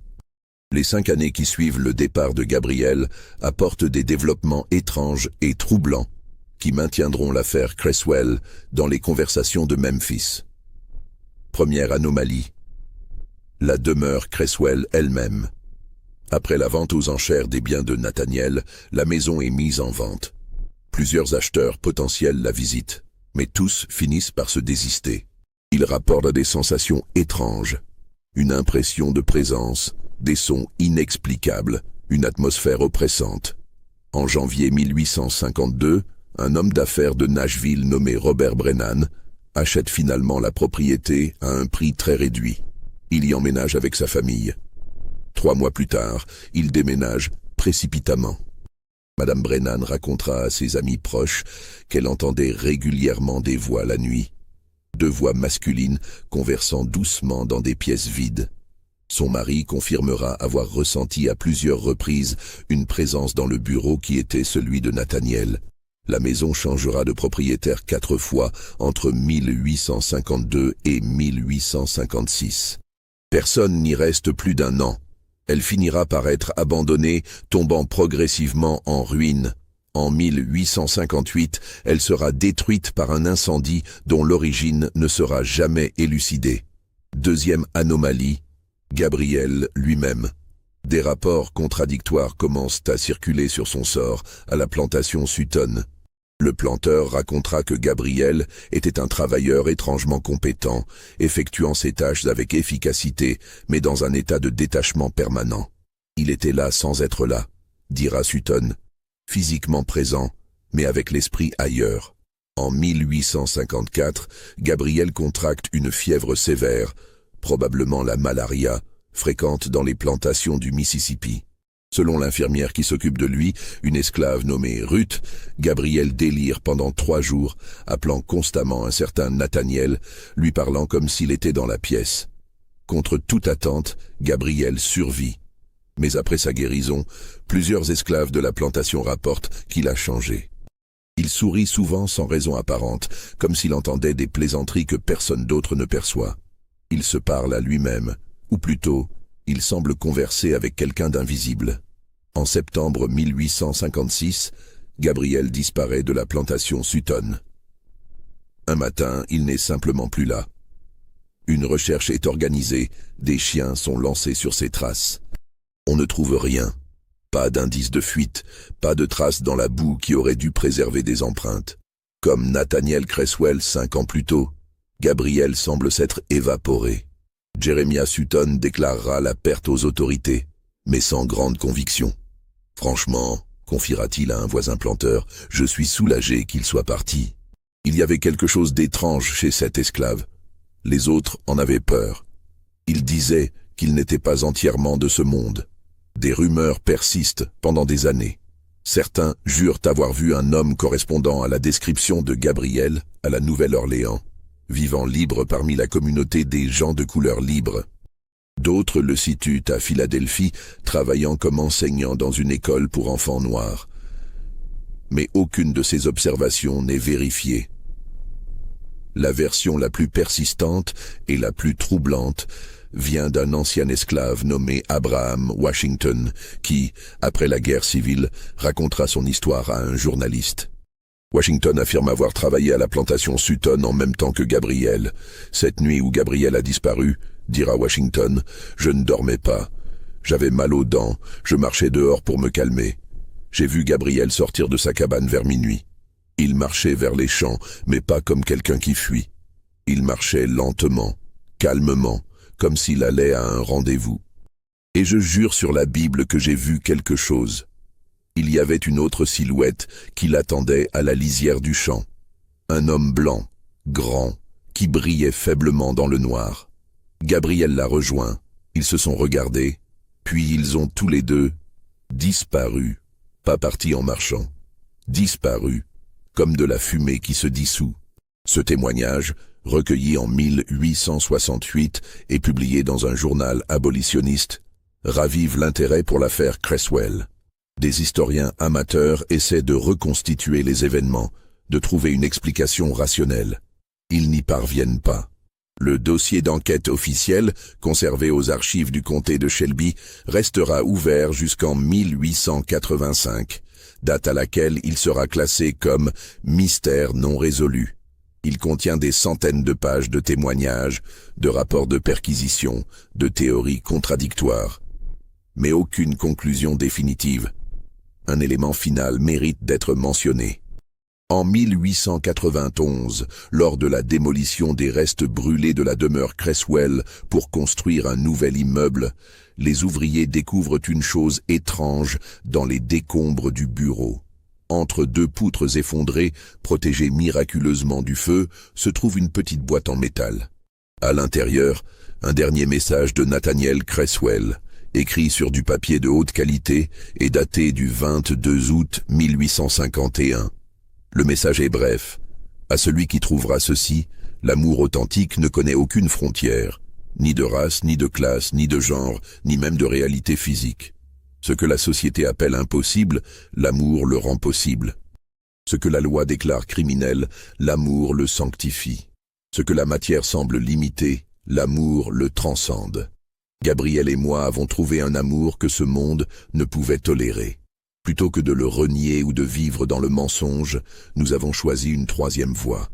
les 5 années qui suivent le départ de Gabriel apportent des développements étranges et troublants qui maintiendront l'affaire Cresswell dans les conversations de Memphis. Première anomalie. La demeure Cresswell elle-même. Après la vente aux enchères des biens de Nathaniel, la maison est mise en vente. Plusieurs acheteurs potentiels la visitent, mais tous finissent par se désister. Ils rapportent des sensations étranges, une impression de présence, des sons inexplicables, une atmosphère oppressante. En janvier 1852, un homme d'affaires de Nashville nommé Robert Brennan achète finalement la propriété à un prix très réduit. Il y emménage avec sa famille. 3 mois plus tard, il déménage précipitamment. Madame Brennan racontera à ses amis proches qu'elle entendait régulièrement des voix la nuit. 2 voix masculines conversant doucement dans des pièces vides. Son mari confirmera avoir ressenti à plusieurs reprises une présence dans le bureau qui était celui de Nathaniel. La maison changera de propriétaire 4 fois entre 1852 et 1856. Personne n'y reste plus d'1 an. Elle finira par être abandonnée, tombant progressivement en ruine. En 1858, elle sera détruite par un incendie dont l'origine ne sera jamais élucidée. Deuxième anomalie, Gabriel lui-même. Des rapports contradictoires commencent à circuler sur son sort à la plantation Sutton. Le planteur racontera que Gabriel était un travailleur étrangement compétent, effectuant ses tâches avec efficacité, mais dans un état de détachement permanent. Il était là sans être là, dira Sutton, physiquement présent, mais avec l'esprit ailleurs. En 1854, Gabriel contracte une fièvre sévère, probablement la malaria, fréquente dans les plantations du Mississippi. Selon l'infirmière qui s'occupe de lui, une esclave nommée Ruth, Gabriel délire pendant 3 jours, appelant constamment un certain Nathaniel, lui parlant comme s'il était dans la pièce. Contre toute attente, Gabriel survit. Mais après sa guérison, plusieurs esclaves de la plantation rapportent qu'il a changé. Il sourit souvent sans raison apparente, comme s'il entendait des plaisanteries que personne d'autre ne perçoit. Il se parle à lui-même, ou plutôt, il semble converser avec quelqu'un d'invisible. En septembre 1856, Gabriel disparaît de la plantation Sutton. Un matin, il n'est simplement plus là. Une recherche est organisée, des chiens sont lancés sur ses traces. On ne trouve rien. Pas d'indice de fuite, pas de traces dans la boue qui aurait dû préserver des empreintes. Comme Nathaniel Cresswell 5 ans plus tôt, Gabriel semble s'être évaporé. Jeremiah Sutton déclarera la perte aux autorités, mais sans grande conviction. « Franchement, confiera-t-il à un voisin planteur, je suis soulagé qu'il soit parti. » Il y avait quelque chose d'étrange chez cet esclave. Les autres en avaient peur. Ils disaient qu'il n'était pas entièrement de ce monde. Des rumeurs persistent pendant des années. Certains jurent avoir vu un homme correspondant à la description de Gabriel à la Nouvelle-Orléans, vivant libre parmi la communauté des gens de couleur libre. D'autres le situent à Philadelphie, travaillant comme enseignant dans une école pour enfants noirs. Mais aucune de ces observations n'est vérifiée. La version la plus persistante et la plus troublante vient d'un ancien esclave nommé Abraham Washington qui, après la guerre civile, racontera son histoire à un journaliste. Washington affirme avoir travaillé à la plantation Sutton en même temps que Gabriel. Cette nuit où Gabriel a disparu, dira Washington, je ne dormais pas. J'avais mal aux dents, je marchais dehors pour me calmer. J'ai vu Gabriel sortir de sa cabane vers minuit. Il marchait vers les champs, mais pas comme quelqu'un qui fuit. Il marchait lentement, calmement, comme s'il allait à un rendez-vous. Et je jure sur la Bible que j'ai vu quelque chose. Il y avait une autre silhouette qui l'attendait à la lisière du champ. Un homme blanc, grand, qui brillait faiblement dans le noir. Gabriel l'a rejoint, ils se sont regardés, puis ils ont tous les deux disparu, pas partis en marchant, disparu, comme de la fumée qui se dissout. Ce témoignage, recueilli en 1868 et publié dans un journal abolitionniste, ravive l'intérêt pour l'affaire Creswell. Des historiens amateurs essaient de reconstituer les événements, de trouver une explication rationnelle. Ils n'y parviennent pas. Le dossier d'enquête officiel, conservé aux archives du comté de Shelby, restera ouvert jusqu'en 1885, date à laquelle il sera classé comme « mystère non résolu ». Il contient des centaines de pages de témoignages, de rapports de perquisition, de théories contradictoires. Mais aucune conclusion définitive. Un élément final mérite d'être mentionné. En 1891, lors de la démolition des restes brûlés de la demeure Creswell pour construire un nouvel immeuble, les ouvriers découvrent une chose étrange dans les décombres du bureau. Entre deux poutres effondrées, protégées miraculeusement du feu, se trouve une petite boîte en métal. À l'intérieur, un dernier message de Nathaniel Creswell, écrit sur du papier de haute qualité et daté du 22 août 1851. Le message est bref. À celui qui trouvera ceci, l'amour authentique ne connaît aucune frontière, ni de race, ni de classe, ni de genre, ni même de réalité physique. Ce que la société appelle impossible, l'amour le rend possible. Ce que la loi déclare criminel, l'amour le sanctifie. Ce que la matière semble limiter, l'amour le transcende. Gabriel et moi avons trouvé un amour que ce monde ne pouvait tolérer. Plutôt que de le renier ou de vivre dans le mensonge, nous avons choisi une troisième voie.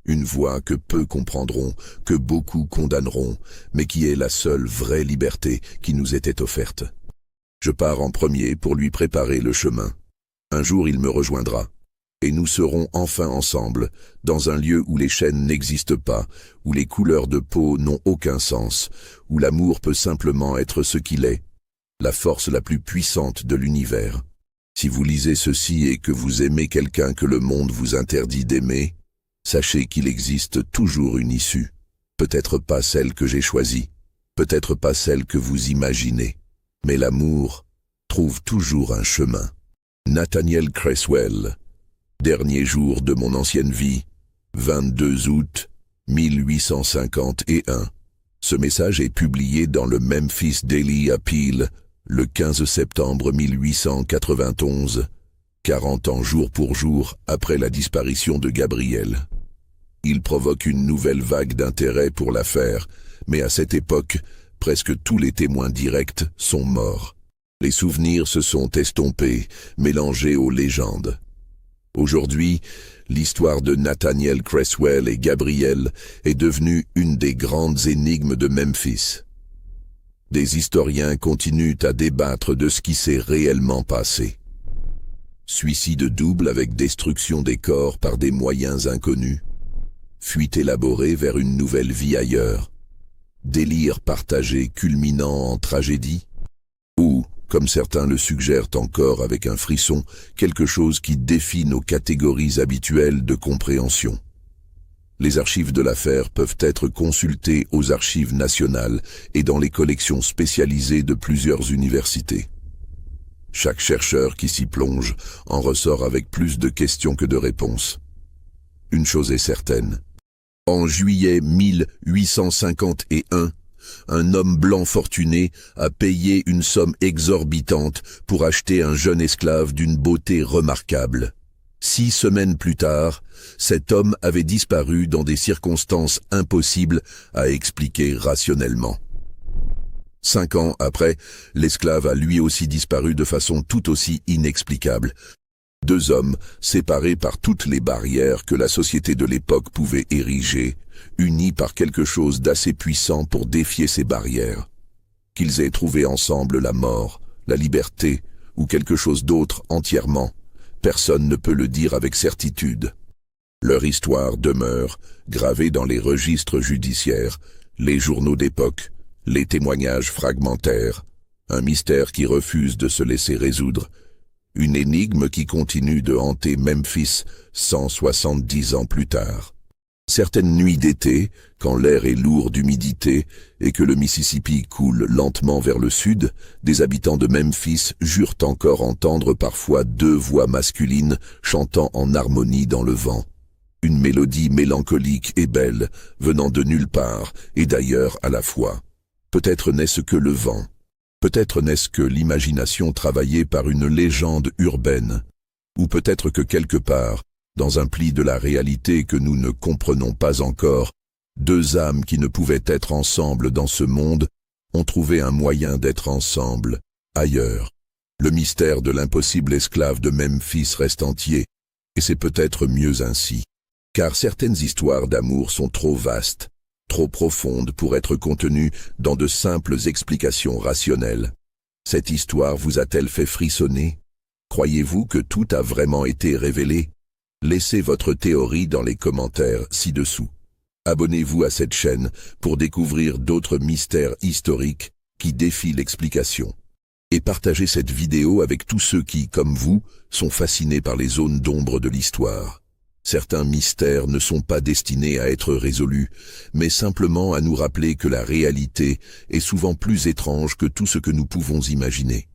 Une voie que peu comprendront, que beaucoup condamneront, mais qui est la seule vraie liberté qui nous était offerte. Je pars en premier pour lui préparer le chemin. Un jour il me rejoindra, et nous serons enfin ensemble, dans un lieu où les chaînes n'existent pas, où les couleurs de peau n'ont aucun sens, où l'amour peut simplement être ce qu'il est, la force la plus puissante de l'univers. Si vous lisez ceci et que vous aimez quelqu'un que le monde vous interdit d'aimer, sachez qu'il existe toujours une issue. Peut-être pas celle que j'ai choisie, peut-être pas celle que vous imaginez, mais l'amour trouve toujours un chemin. Nathaniel Creswell, dernier jour de mon ancienne vie, 22 août 1851. Ce message est publié dans le Memphis Daily Appeal, le 15 septembre 1891, 40 ans jour pour jour après la disparition de Gabriel. Il provoque une nouvelle vague d'intérêt pour l'affaire, mais à cette époque, presque tous les témoins directs sont morts. Les souvenirs se sont estompés, mélangés aux légendes. Aujourd'hui, l'histoire de Nathaniel Creswell et Gabriel est devenue une des grandes énigmes de Memphis. Des historiens continuent à débattre de ce qui s'est réellement passé. Suicide double avec destruction des corps par des moyens inconnus. Fuite élaborée vers une nouvelle vie ailleurs. Délire partagé culminant en tragédie? Ou, comme certains le suggèrent encore avec un frisson, quelque chose qui défie nos catégories habituelles de compréhension? Les archives de l'affaire peuvent être consultées aux archives nationales et dans les collections spécialisées de plusieurs universités. Chaque chercheur qui s'y plonge en ressort avec plus de questions que de réponses. Une chose est certaine. En juillet 1851, un homme blanc fortuné a payé une somme exorbitante pour acheter un jeune esclave d'une beauté remarquable. 6 semaines plus tard, cet homme avait disparu dans des circonstances impossibles à expliquer rationnellement. 5 ans après, l'esclave a lui aussi disparu de façon tout aussi inexplicable. 2 hommes, séparés par toutes les barrières que la société de l'époque pouvait ériger, unis par quelque chose d'assez puissant pour défier ces barrières. Qu'ils aient trouvé ensemble la mort, la liberté, ou quelque chose d'autre entièrement, personne ne peut le dire avec certitude. Leur histoire demeure, gravée dans les registres judiciaires, les journaux d'époque, les témoignages fragmentaires, un mystère qui refuse de se laisser résoudre, une énigme qui continue de hanter Memphis 170 ans plus tard. Certaines nuits d'été, quand l'air est lourd d'humidité et que le Mississippi coule lentement vers le sud, des habitants de Memphis jurent encore entendre parfois 2 voix masculines chantant en harmonie dans le vent. Une mélodie mélancolique et belle, venant de nulle part et d'ailleurs à la fois. Peut-être n'est-ce que le vent. Peut-être n'est-ce que l'imagination travaillée par une légende urbaine. Ou peut-être que quelque part, dans un pli de la réalité que nous ne comprenons pas encore, 2 âmes qui ne pouvaient être ensemble dans ce monde ont trouvé un moyen d'être ensemble, ailleurs. Le mystère de l'impossible esclave de Memphis reste entier, et c'est peut-être mieux ainsi. Car certaines histoires d'amour sont trop vastes, trop profondes pour être contenues dans de simples explications rationnelles. Cette histoire vous a-t-elle fait frissonner? Croyez-vous que tout a vraiment été révélé? Laissez votre théorie dans les commentaires ci-dessous. Abonnez-vous à cette chaîne pour découvrir d'autres mystères historiques qui défient l'explication. Et partagez cette vidéo avec tous ceux qui, comme vous, sont fascinés par les zones d'ombre de l'histoire. Certains mystères ne sont pas destinés à être résolus, mais simplement à nous rappeler que la réalité est souvent plus étrange que tout ce que nous pouvons imaginer.